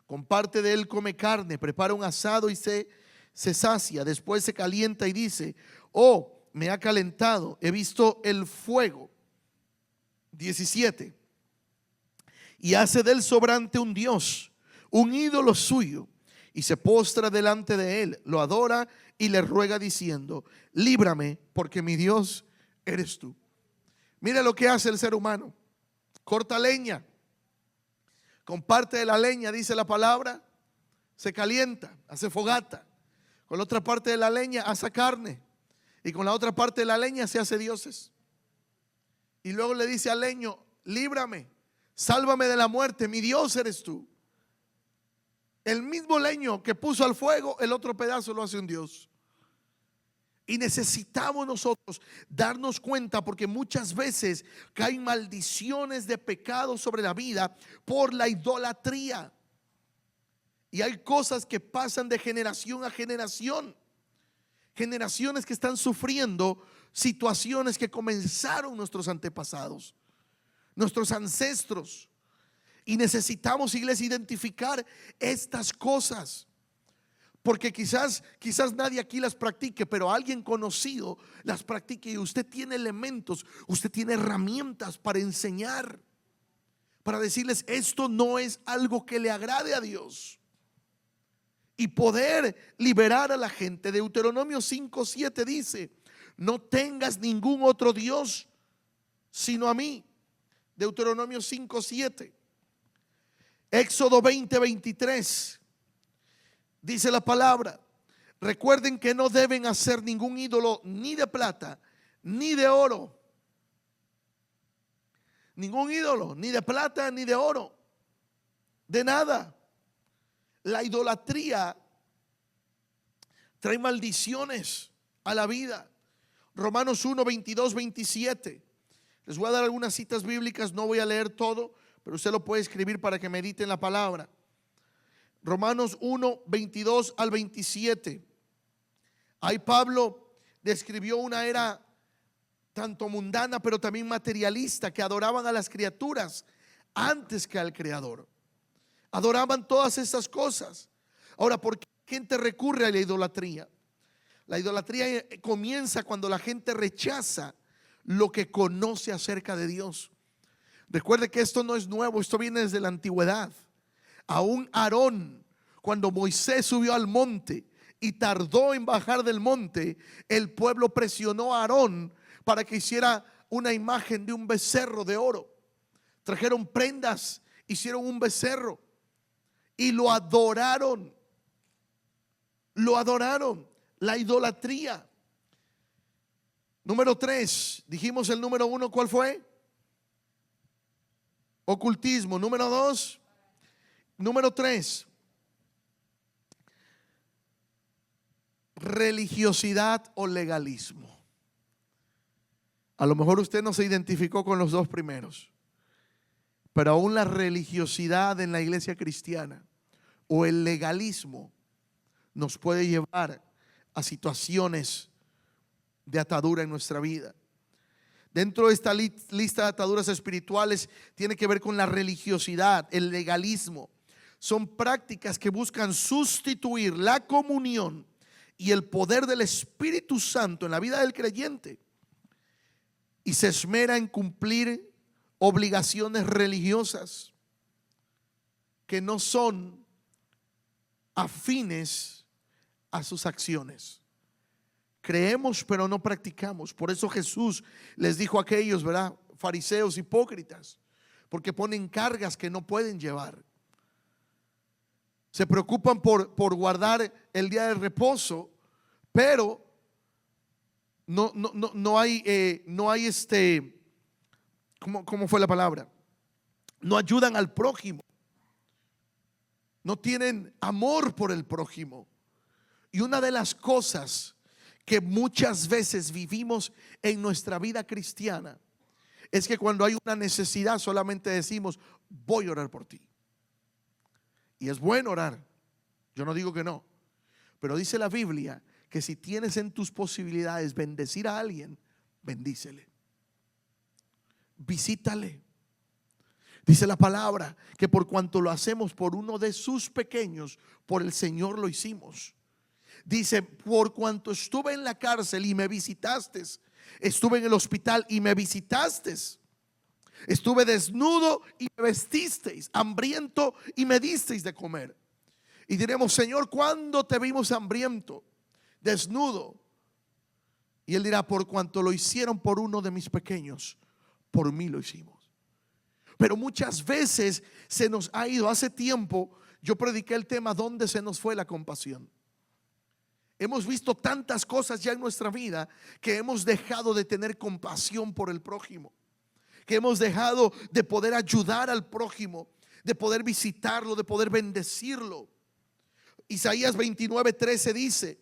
con parte de él come carne, prepara un asado y se sacia, después se calienta y dice: oh, me ha calentado, he visto el fuego. 17. Y hace del sobrante un dios, un ídolo suyo, y se postra delante de él, lo adora y le ruega diciendo: líbrame, porque mi Dios eres tú. Mira lo que hace el ser humano: corta leña, con parte de la leña, dice la palabra, se calienta, hace fogata. Con la otra parte de la leña hace carne, y con la otra parte de la leña se hace dioses. Y luego le dice al leño: líbrame, sálvame de la muerte, mi Dios eres tú. El mismo leño que puso al fuego, el otro pedazo lo hace un dios. Y necesitamos nosotros darnos cuenta, porque muchas veces caen maldiciones de pecado sobre la vida por la idolatría. Y hay cosas que pasan de generación a generación. Generaciones que están sufriendo situaciones que comenzaron nuestros antepasados, nuestros ancestros. Y necesitamos, iglesia, identificar estas cosas, porque quizás nadie aquí las practique, pero alguien conocido las practique, y usted tiene elementos, usted tiene herramientas para enseñar, para decirles: esto no es algo que le agrade a Dios, y poder liberar a la gente. Deuteronomio 5:7 dice: no tengas ningún otro Dios sino a mí. Deuteronomio 5:7. Éxodo 20:23 dice la palabra: recuerden que no deben hacer ningún ídolo, ni de plata ni de oro. Ningún ídolo, ni de plata ni de oro, de nada. La idolatría trae maldiciones a la vida. Romanos 1, 22, 27. Les voy a dar algunas citas bíblicas, no voy a leer todo, pero usted lo puede escribir para que medite en la palabra. Romanos 1, 22 al 27. Ahí Pablo describió una era tanto mundana, pero también materialista, que adoraban a las criaturas antes que al Creador. Adoraban todas esas cosas. Ahora, ¿por qué la gente recurre a la idolatría? La idolatría comienza cuando la gente rechaza lo que conoce acerca de Dios. Recuerde que esto no es nuevo, esto viene desde la antigüedad. Aún Aarón, cuando Moisés subió al monte y tardó en bajar del monte, el pueblo presionó a Aarón para que hiciera una imagen de un becerro de oro. Trajeron prendas, hicieron un becerro y lo adoraron. Lo adoraron. La idolatría. Número 3, dijimos el número 1, ¿cuál fue? Ocultismo. Número 2, número 3, religiosidad o legalismo. A lo mejor usted no se identificó con los dos primeros, pero aún la religiosidad en la iglesia cristiana o el legalismo nos puede llevar a situaciones de atadura en nuestra vida. Dentro de esta lista de ataduras espirituales tiene que ver con la religiosidad, el legalismo. Son prácticas que buscan sustituir la comunión y el poder del Espíritu Santo en la vida del creyente, y se esmera en cumplir obligaciones religiosas que no son afines a sus acciones. Creemos pero no practicamos. Por eso Jesús les dijo a aquellos, ¿verdad?, fariseos hipócritas, porque ponen cargas que no pueden llevar. Se preocupan por guardar el día de reposo, pero no hay ¿cómo fue la palabra? No ayudan al prójimo. No tienen amor por el prójimo. Y una de las cosas que muchas veces vivimos en nuestra vida cristiana es que cuando hay una necesidad solamente decimos: voy a orar por ti. Y es bueno orar, yo no digo que no, pero dice la Biblia que si tienes en tus posibilidades bendecir a alguien, bendícele, visítale. Dice la palabra que por cuanto lo hacemos por uno de sus pequeños, por el Señor lo hicimos. Dice: por cuanto estuve en la cárcel y me visitaste, estuve en el hospital y me visitaste, estuve desnudo y me vestisteis, hambriento y me disteis de comer. Y diremos: Señor, ¿cuándo te vimos hambriento, desnudo? Y Él dirá: por cuanto lo hicieron por uno de mis pequeños, por mí lo hicimos. Pero muchas veces se nos ha ido. Hace tiempo yo prediqué el tema: ¿dónde se nos fue la compasión? Hemos visto tantas cosas ya en nuestra vida que hemos dejado de tener compasión por el prójimo, que hemos dejado de poder ayudar al prójimo, de poder visitarlo, de poder bendecirlo. Isaías 29:13 dice: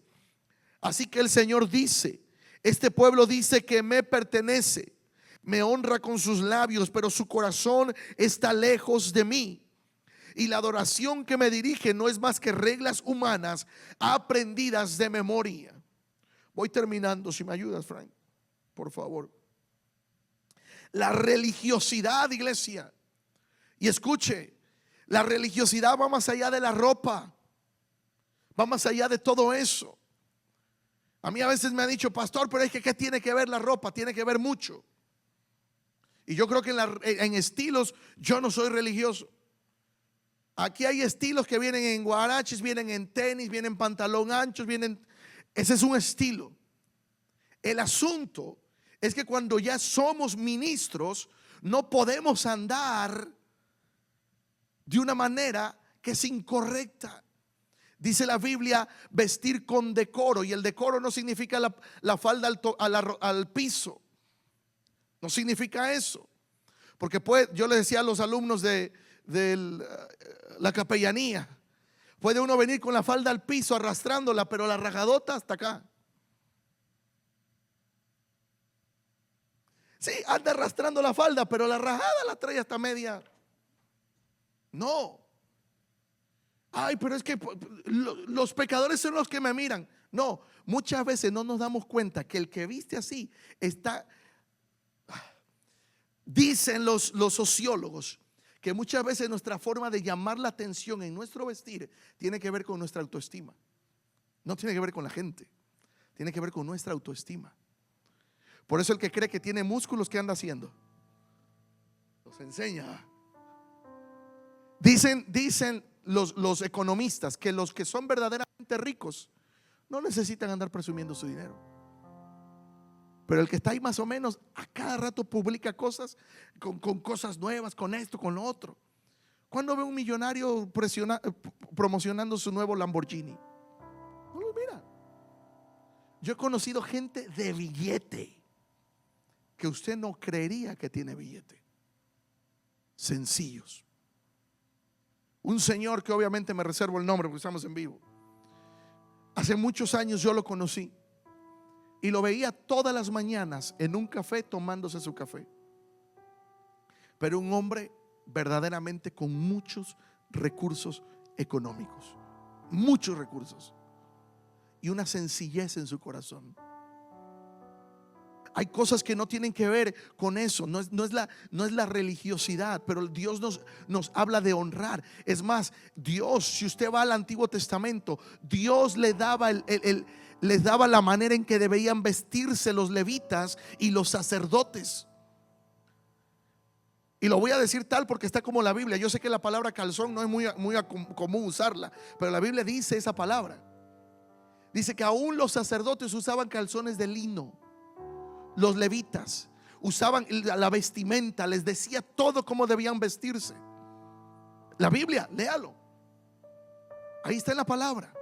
así que el Señor dice: este pueblo dice que me pertenece, me honra con sus labios, pero su corazón está lejos de mí. Y la adoración que me dirige no es más que reglas humanas aprendidas de memoria. Voy terminando, si me ayudas, Frank, por favor. La religiosidad, iglesia, y escuche, la religiosidad va más allá de la ropa, va más allá de todo eso. A mí a veces me han dicho: pastor, pero es que ¿qué tiene que ver la ropa? Tiene que ver mucho. Y yo creo que en estilos yo no soy religioso. Aquí hay estilos que vienen en guaraches, vienen en tenis, vienen en pantalón anchos, ese es un estilo. El asunto es que cuando ya somos ministros, no podemos andar de una manera que es incorrecta. Dice la Biblia: vestir con decoro. Y el decoro no significa la falda al piso. No significa eso. Porque yo le decía a los alumnos de la capellanía: puede uno venir con la falda al piso arrastrándola, pero la rajadota hasta acá. Sí, anda arrastrando la falda, pero la rajada la trae hasta media. No. Ay, pero es que los pecadores son los que me miran. No, muchas veces no nos damos cuenta que el que viste así está. Dicen los sociólogos que muchas veces nuestra forma de llamar la atención en nuestro vestir tiene que ver con nuestra autoestima. No tiene que ver con la gente, tiene que ver con nuestra autoestima. Por eso el que cree que tiene músculos, ¿qué anda haciendo? Los enseña. Dicen los economistas que los que son verdaderamente ricos no necesitan andar presumiendo su dinero. Pero el que está ahí más o menos a cada rato publica cosas con cosas nuevas, con esto, con lo otro. ¿Cuándo ve un millonario promocionando su nuevo Lamborghini? No lo mira. Yo he conocido gente de billete que usted no creería que tiene billete. Sencillos. Un señor que obviamente me reservo el nombre porque estamos en vivo. Hace muchos años yo lo conocí y lo veía todas las mañanas en un café tomándose su café. Pero un hombre verdaderamente con muchos recursos económicos. Muchos recursos. y una sencillez en su corazón. Hay cosas que no tienen que ver con eso. No es la religiosidad, pero Dios nos habla de honrar. Es más, Dios, si usted va al Antiguo Testamento, Dios le daba les daba la manera en que debían vestirse los levitas y los sacerdotes. Y lo voy a decir tal porque está como la Biblia. Yo sé que la palabra calzón no es muy común usarla, pero la Biblia dice esa palabra. Dice que aún los sacerdotes usaban calzones de lino. Los levitas usaban la vestimenta, les decía todo cómo debían vestirse. La Biblia, léalo. Ahí está en la palabra.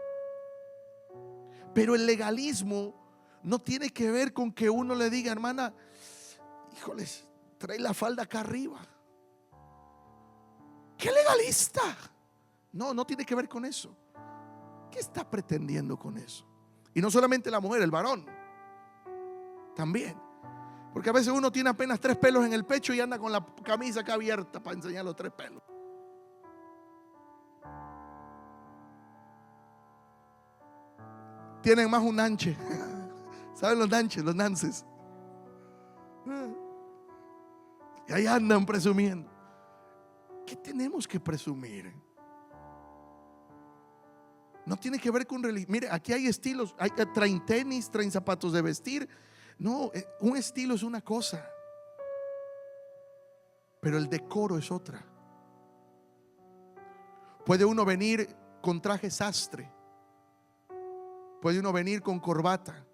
Pero el legalismo no tiene que ver con que uno le diga, hermana, híjoles, trae la falda acá arriba. ¡Qué legalista! No tiene que ver con eso. ¿Qué está pretendiendo con eso? Y no solamente la mujer, el varón también. Porque a veces uno tiene apenas 3 pelos en el pecho y anda con la camisa acá abierta para enseñar los 3 pelos. Tienen más un nanche. ¿Saben los nanches? Los nances. Y ahí andan presumiendo. ¿Qué tenemos que presumir? No tiene que ver con religión. Mire, aquí hay estilos. Traen tenis, traen zapatos de vestir. No, un estilo es una cosa, pero el decoro es otra. Puede uno venir con traje sastre, puede uno venir con corbata,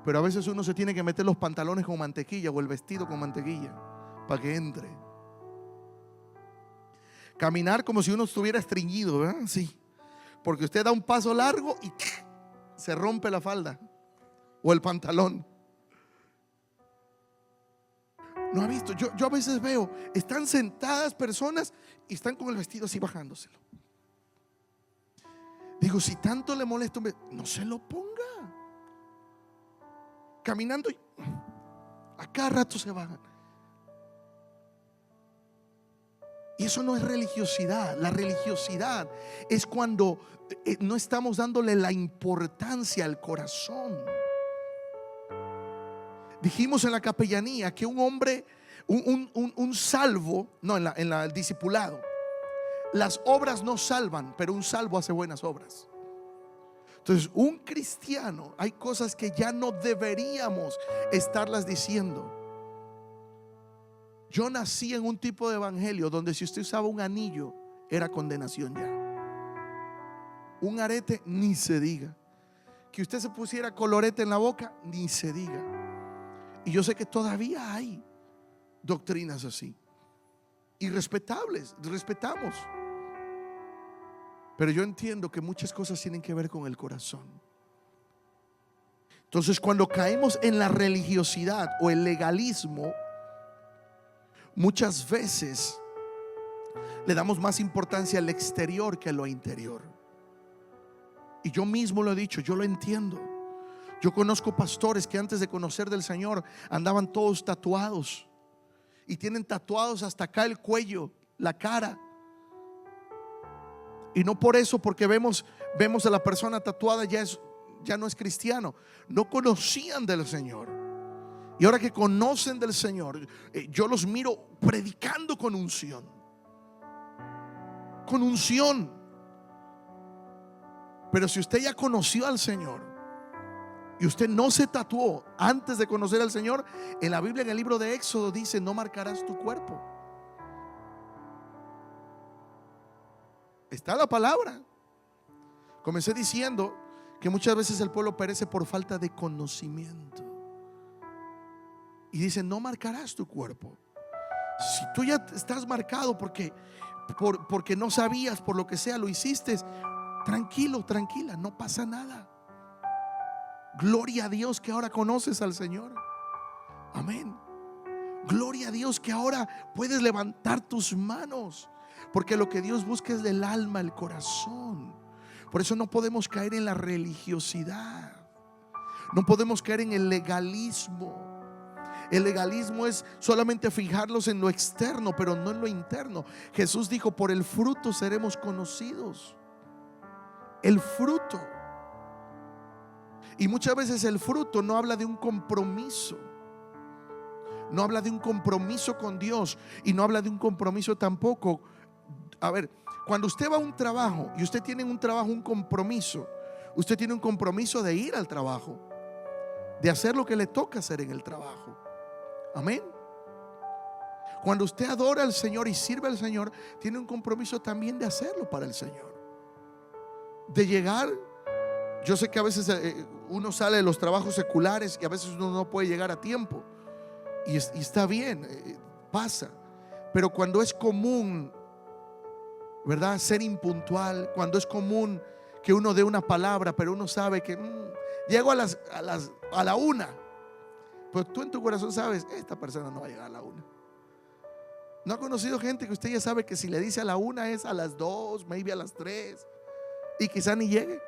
pero a veces uno se tiene que meter los pantalones con mantequilla o el vestido con mantequilla para que entre. Caminar como si uno estuviera estreñido, ¿verdad? Sí, porque usted da un paso largo y se rompe la falda o el pantalón. ¿No ha visto? Yo a veces veo, están sentadas personas y están con el vestido así bajándoselo. Digo, si tanto le molesta, no se lo ponga. Caminando y a cada rato se bajan. Y eso no es religiosidad. La religiosidad es cuando no estamos dándole la importancia al corazón. Dijimos en la capellanía que un hombre, un salvo, no, en el discipulado, las obras no salvan, pero un salvo hace buenas obras. Entonces, un cristiano, hay cosas que ya no deberíamos estarlas diciendo. Yo nací en un tipo de evangelio donde si usted usaba un anillo era condenación ya. Un arete, ni se diga. Que usted se pusiera colorete en la boca, ni se diga. Y yo sé que todavía hay doctrinas así, irrespetables, respetamos. Pero yo entiendo que muchas cosas tienen que ver con el corazón. Entonces, cuando caemos en la religiosidad o el legalismo, muchas veces le damos más importancia al exterior que a lo interior. Y yo mismo lo he dicho, yo lo entiendo. Yo conozco pastores que antes de conocer del Señor andaban todos tatuados y tienen tatuados hasta acá el cuello, la cara. Y no por eso, porque vemos a la persona tatuada ya no es cristiano. No conocían del Señor. Y ahora que conocen del Señor, yo los miro predicando con unción. Con unción. Pero si usted ya conoció al Señor y usted no se tatuó antes de conocer al Señor, en la Biblia, en el libro de Éxodo dice: no marcarás tu cuerpo. Está la palabra. Comencé diciendo que muchas veces el pueblo perece por falta de conocimiento. Y dice: no marcarás tu cuerpo. Si tú ya estás marcado porque no sabías, por lo que sea, lo hiciste, tranquilo, tranquila, no pasa nada. Gloria a Dios que ahora conoces al Señor. Amén. Gloria a Dios que ahora puedes levantar tus manos, porque lo que Dios busca es del alma, el corazón. Por eso no podemos caer en la religiosidad. No podemos caer en el legalismo. El legalismo es solamente fijarlos en lo externo, pero no en lo interno. Jesús dijo: por el fruto seremos conocidos. El fruto. Y muchas veces el fruto no habla de un compromiso. No habla de un compromiso con Dios. Y no habla de un compromiso tampoco. A ver, cuando usted va a un trabajo y usted tiene un trabajo, un compromiso, usted tiene un compromiso de ir al trabajo, de hacer lo que le toca hacer en el trabajo. Amén. Cuando usted adora al Señor y sirve al Señor, tiene un compromiso también de hacerlo para el Señor. De llegar. Yo sé que a veces uno sale de los trabajos seculares y a veces uno no puede llegar a tiempo. Y está bien, pasa. Pero cuando es común, ¿verdad?, ser impuntual, cuando es común que uno dé una palabra, pero uno sabe que llego a la 1, pero tú en tu corazón sabes, esta persona no va a llegar a la 1. ¿No ha conocido gente que usted ya sabe que si le dice a la 1 es a las 2, maybe a las 3 y quizá ni llegue?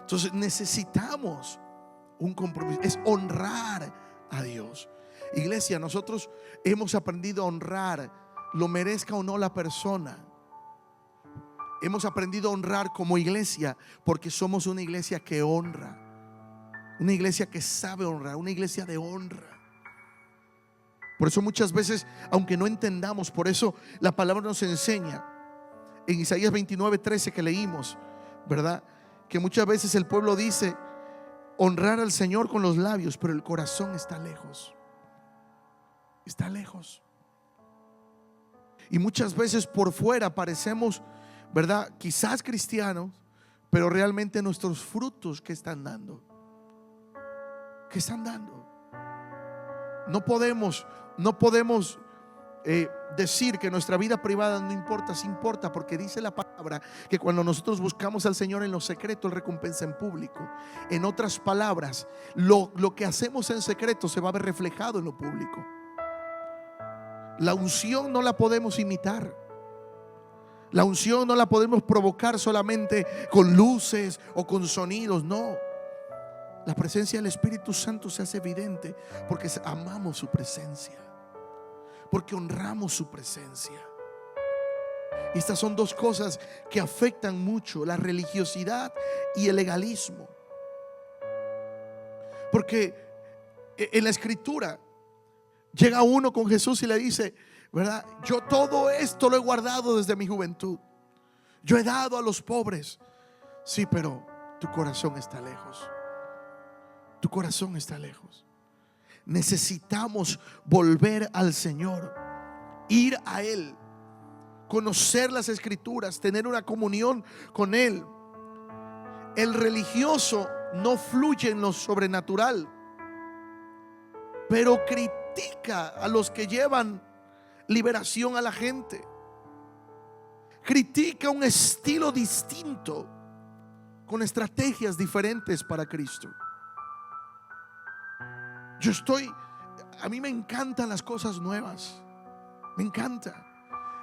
Entonces necesitamos un compromiso, es honrar a Dios. Iglesia, nosotros hemos aprendido a honrar, lo merezca o no la persona. Hemos aprendido a honrar como iglesia porque somos una iglesia que honra, una iglesia que sabe honrar, una iglesia de honra. Por eso muchas veces, aunque no entendamos, por eso la palabra nos enseña en Isaías 29:13 que leímos, ¿verdad?, que muchas veces el pueblo dice honrar al Señor con los labios, pero el corazón está lejos. Está lejos. Y muchas veces por fuera parecemos, ¿verdad?, quizás cristianos, pero realmente nuestros frutos, ¿qué están dando? ¿Qué están dando? No podemos decir que nuestra vida privada no importa. Sí importa, porque dice la palabra que cuando nosotros buscamos al Señor en lo secreto, Él recompensa en público. En otras palabras, lo que hacemos en secreto se va a ver reflejado en lo público. La unción no la podemos imitar. La unción no la podemos provocar solamente con luces o con sonidos. No. La presencia del Espíritu Santo se hace evidente porque amamos su presencia, porque honramos su presencia. Y estas son dos cosas que afectan mucho: la religiosidad y el legalismo. Porque en la Escritura llega uno con Jesús y le dice, ¿verdad?, yo todo esto lo he guardado desde mi juventud, yo he dado a los pobres. Sí, pero tu corazón está lejos. Tu corazón está lejos. Necesitamos volver al Señor, ir a Él, conocer las Escrituras, tener una comunión con Él. El religioso no fluye en lo sobrenatural, pero critica a los que llevan liberación a la gente. Critica un estilo distinto, con estrategias diferentes para Cristo. A mí me encantan las cosas nuevas. Me encanta.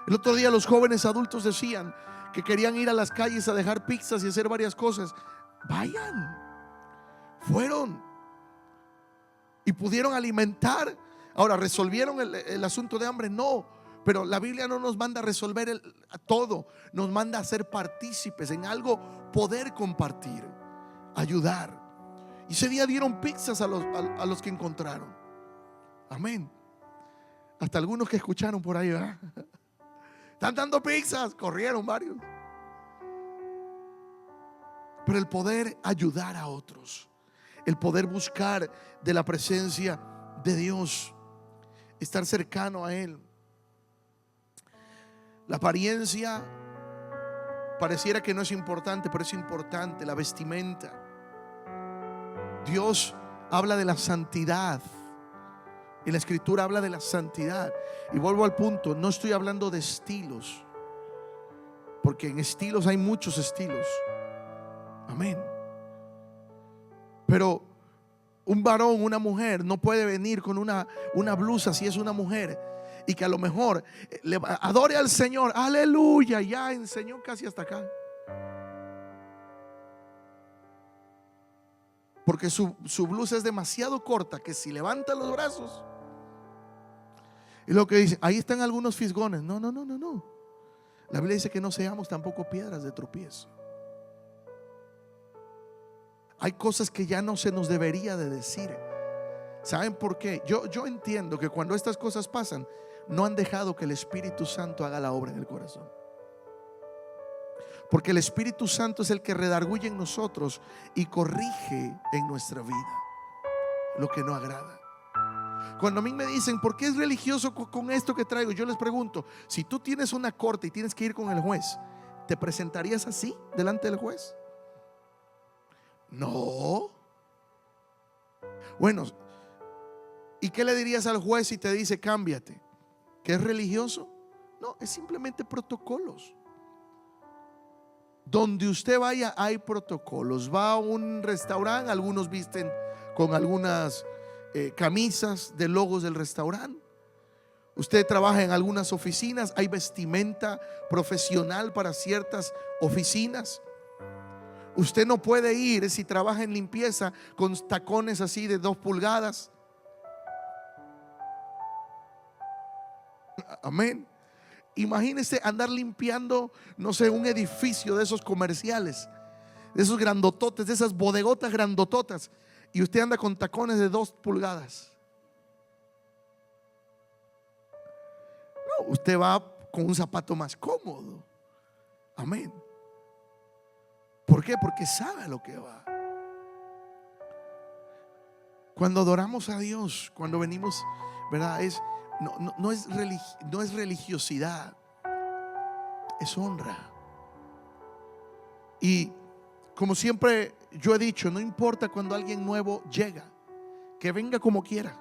El otro día los jóvenes adultos decían que querían ir a las calles a dejar pizzas y hacer varias cosas. Vayan. Fueron y pudieron alimentar. Ahora, ¿resolvieron el asunto de hambre? No. Pero la Biblia no nos manda a resolver todo. Nos manda a ser partícipes en algo, poder compartir, ayudar. Y ese día dieron pizzas a los que encontraron. Amén. Hasta algunos que escucharon por ahí, ¿verdad? Están dando pizzas, corrieron varios. Pero el poder ayudar a otros, el poder buscar de la presencia de Dios, estar cercano a Él. La apariencia pareciera que no es importante, pero es importante. La vestimenta. Dios habla de la santidad. Y la Escritura habla de la santidad. Y vuelvo al punto, no estoy hablando de estilos, porque en estilos hay muchos estilos. Amén. Pero un varón, una mujer no puede venir con una blusa, si es una mujer, y que a lo mejor adore al Señor, aleluya, ya enseñó casi hasta acá, porque su blusa es demasiado corta, que si levanta los brazos, y lo que dice, ahí están algunos fisgones. No. La Biblia dice que no seamos tampoco piedras de tropiezo. Hay cosas que ya no se nos debería de decir. ¿Saben por qué? Yo entiendo que cuando estas cosas pasan, no han dejado que el Espíritu Santo haga la obra en el corazón. Porque el Espíritu Santo es el que redarguye en nosotros y corrige en nuestra vida lo que no agrada. Cuando a mí me dicen, ¿por qué es religioso con esto que traigo? Yo les pregunto, si tú tienes una corte y tienes que ir con el juez, ¿te presentarías así delante del juez? No. Bueno, ¿y qué le dirías al juez si te dice cámbiate? ¿Que es religioso? No, es simplemente protocolos. Donde usted vaya hay protocolos. Va a un restaurante, algunos visten con algunas camisas de logos del restaurante. Usted trabaja en algunas oficinas, hay vestimenta profesional para ciertas oficinas. Usted no puede ir, si trabaja en limpieza, con tacones así de 2 pulgadas. Amén. Imagínese andar limpiando, no sé, un edificio de esos comerciales, de esos grandototes, de esas bodegotas grandototas, y usted anda con tacones de 2 pulgadas. No, usted va con un zapato más cómodo. Amén. ¿Por qué? Porque sabe a lo que va. Cuando adoramos a Dios, cuando venimos, ¿verdad? No es religiosidad, es honra. Y como siempre yo he dicho, no importa cuando alguien nuevo llega, que venga como quiera.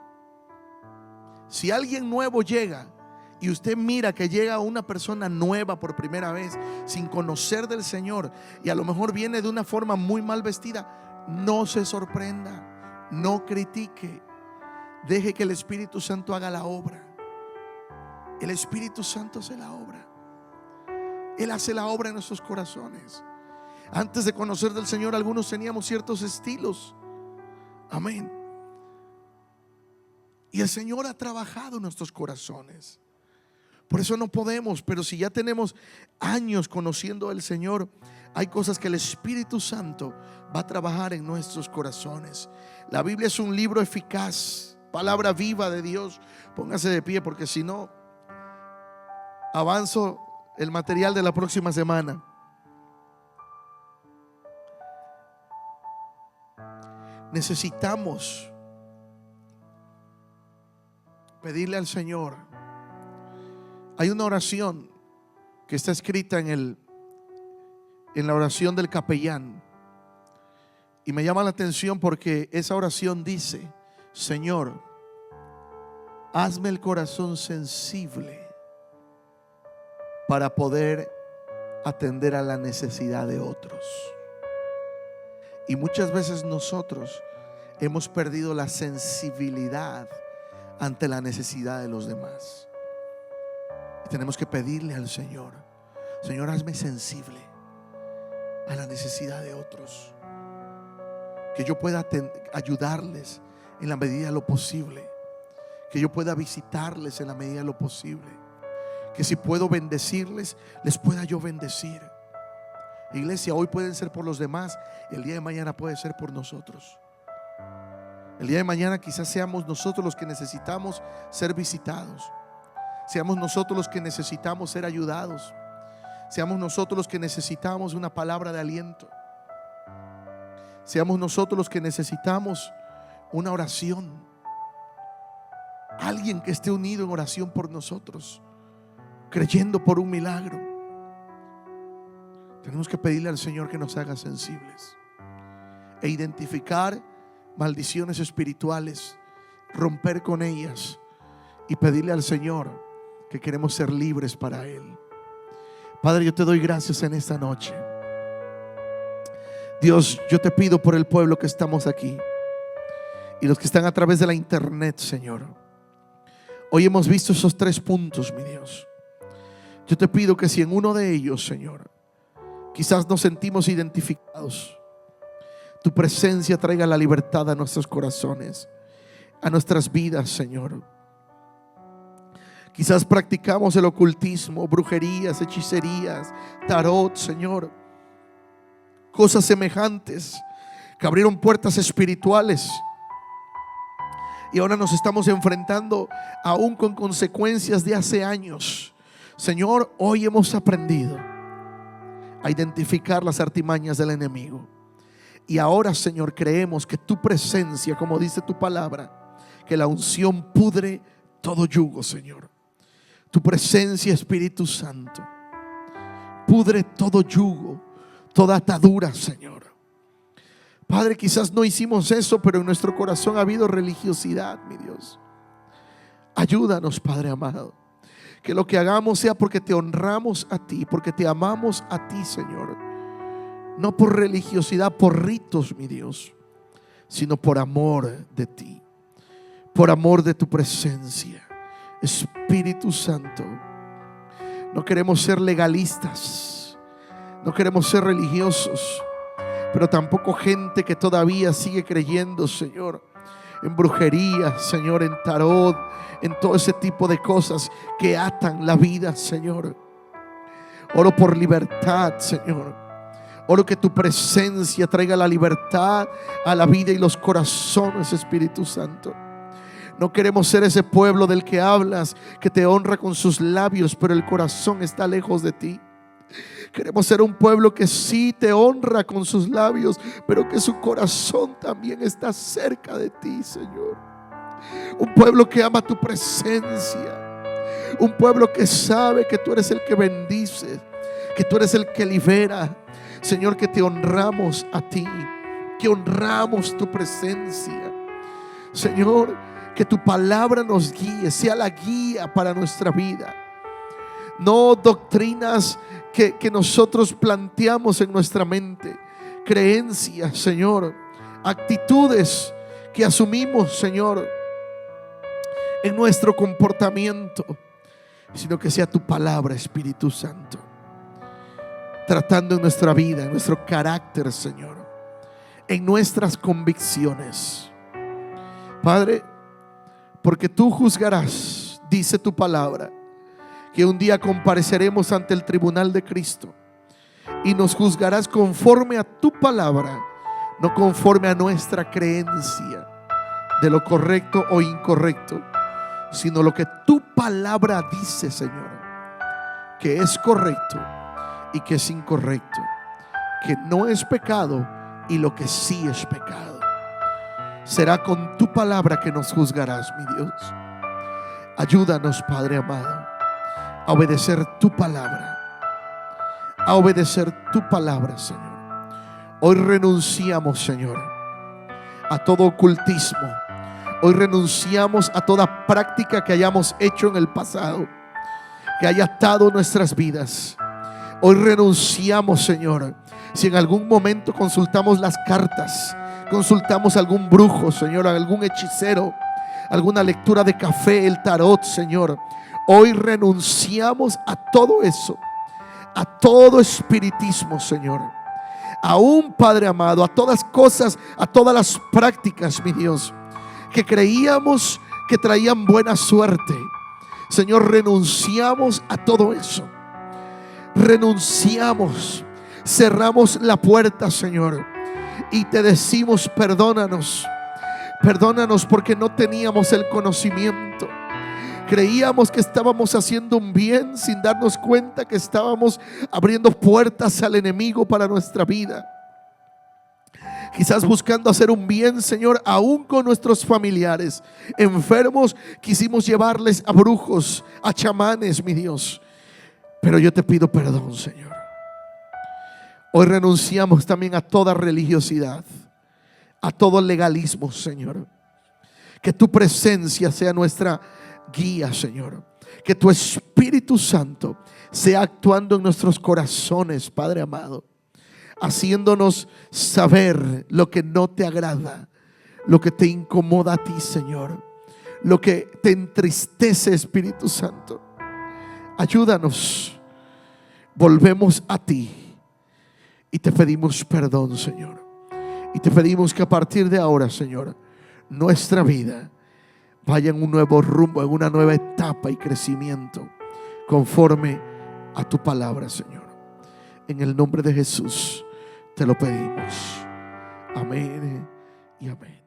Si alguien nuevo llega y usted mira que llega una persona nueva por primera vez, sin conocer del Señor, y a lo mejor viene de una forma muy mal vestida, no se sorprenda, no critique, deje que el Espíritu Santo haga la obra. El Espíritu Santo hace la obra. Él hace la obra en nuestros corazones. Antes de conocer del Señor, algunos teníamos ciertos estilos. Amén. Y el Señor ha trabajado en nuestros corazones. Por eso no podemos, pero si ya tenemos años conociendo al Señor, hay cosas que el Espíritu Santo va a trabajar en nuestros corazones. La Biblia es un libro eficaz, palabra viva de Dios. Póngase de pie, porque si no, avanzo el material de la próxima semana. Necesitamos pedirle al Señor. Hay una oración que está escrita en la oración del capellán, y me llama la atención porque esa oración dice: Señor, hazme el corazón sensible para poder atender a la necesidad de otros. Y muchas veces nosotros hemos perdido la sensibilidad ante la necesidad de los demás. Y tenemos que pedirle al Señor: Señor, hazme sensible a la necesidad de otros, que yo pueda ayudarles en la medida de lo posible, que yo pueda visitarles en la medida de lo posible, que si puedo bendecirles, les pueda yo bendecir. Iglesia, hoy pueden ser por los demás, el día de mañana puede ser por nosotros. El día de mañana quizás seamos nosotros los que necesitamos ser visitados, seamos nosotros los que necesitamos ser ayudados, seamos nosotros los que necesitamos una palabra de aliento, seamos nosotros los que necesitamos una oración, alguien que esté unido en oración por nosotros, creyendo por un milagro. Tenemos que pedirle al Señor que nos haga sensibles e identificar maldiciones espirituales, romper con ellas y pedirle al Señor que queremos ser libres para Él. Padre, yo te doy gracias en esta noche. Dios, yo te pido por el pueblo que estamos aquí y los que están a través de la internet, Señor. Hoy hemos visto esos 3 puntos, mi Dios. Yo te pido que si en uno de ellos, Señor, quizás nos sentimos identificados, tu presencia traiga la libertad a nuestros corazones, a nuestras vidas, Señor. Quizás practicamos el ocultismo, brujerías, hechicerías, tarot, Señor, cosas semejantes que abrieron puertas espirituales. Y ahora nos estamos enfrentando aún con consecuencias de hace años. Señor, hoy hemos aprendido a identificar las artimañas del enemigo. Y ahora, Señor, creemos que tu presencia, como dice tu palabra, que la unción pudre todo yugo, Señor. Tu presencia, Espíritu Santo, pudre todo yugo, toda atadura, Señor. Padre, quizás no hicimos eso, pero en nuestro corazón ha habido religiosidad, mi Dios. Ayúdanos, Padre amado, que lo que hagamos sea porque te honramos a ti, porque te amamos a ti, Señor. No por religiosidad, por ritos, mi Dios, sino por amor de ti, por amor de tu presencia. Espíritu Santo, no queremos ser legalistas, no queremos ser religiosos, pero tampoco gente que todavía sigue creyendo, Señor, en brujería, Señor, en tarot, en todo ese tipo de cosas que atan la vida, Señor. Oro por libertad, Señor. Oro que tu presencia traiga la libertad a la vida y los corazones, Espíritu Santo. No queremos ser ese pueblo del que hablas, que te honra con sus labios, pero el corazón está lejos de ti. Queremos ser un pueblo que sí te honra con sus labios, pero que su corazón también está cerca de ti, Señor. Un pueblo que ama tu presencia. Un pueblo que sabe que tú eres el que bendice, que tú eres el que libera. Señor, que te honramos a ti, que honramos tu presencia. Señor, que tu palabra nos guíe, sea la guía para nuestra vida. No doctrinas que nosotros planteamos en nuestra mente, creencias, Señor, actitudes que asumimos, Señor, en nuestro comportamiento, sino que sea tu palabra, Espíritu Santo, tratando en nuestra vida, en nuestro carácter, Señor, en nuestras convicciones. Padre, porque tú juzgarás, dice tu palabra, que un día compareceremos ante el tribunal de Cristo y nos juzgarás conforme a tu palabra, no conforme a nuestra creencia de lo correcto o incorrecto, sino lo que tu palabra dice, Señor, que es correcto y que es incorrecto, que no es pecado y lo que sí es pecado. Será con tu palabra que nos juzgarás, mi Dios. Ayúdanos, Padre amado, a obedecer tu palabra, a obedecer tu palabra, Señor. Hoy renunciamos, Señor, a todo ocultismo. Hoy renunciamos a toda práctica que hayamos hecho en el pasado, que haya atado nuestras vidas. Hoy renunciamos, Señor, si en algún momento consultamos las cartas, consultamos a algún brujo, Señor, a algún hechicero, alguna lectura de café, el tarot, Señor. Hoy renunciamos a todo eso, a todo espiritismo, Señor. Aún, Padre amado, a todas cosas, a todas las prácticas, mi Dios, que creíamos que traían buena suerte. Señor, renunciamos a todo eso. Renunciamos, cerramos la puerta, Señor, y te decimos: perdónanos. Perdónanos porque no teníamos el conocimiento. Creíamos que estábamos haciendo un bien sin darnos cuenta que estábamos abriendo puertas al enemigo para nuestra vida. Quizás buscando hacer un bien, Señor, aún con nuestros familiares enfermos, quisimos llevarles a brujos, a chamanes, mi Dios. Pero yo te pido perdón, Señor. Hoy renunciamos también a toda religiosidad, a todo legalismo, Señor. Que tu presencia sea nuestra guía, Señor. Que tu Espíritu Santo sea actuando en nuestros corazones, Padre amado, haciéndonos saber lo que no te agrada, lo que te incomoda a ti, Señor, lo que te entristece, Espíritu Santo. Ayúdanos. Volvemos a ti y te pedimos perdón, Señor. Y te pedimos que a partir de ahora, Señor, nuestra vida vaya en un nuevo rumbo, en una nueva etapa y crecimiento conforme a tu palabra, Señor. En el nombre de Jesús te lo pedimos. Amén y amén.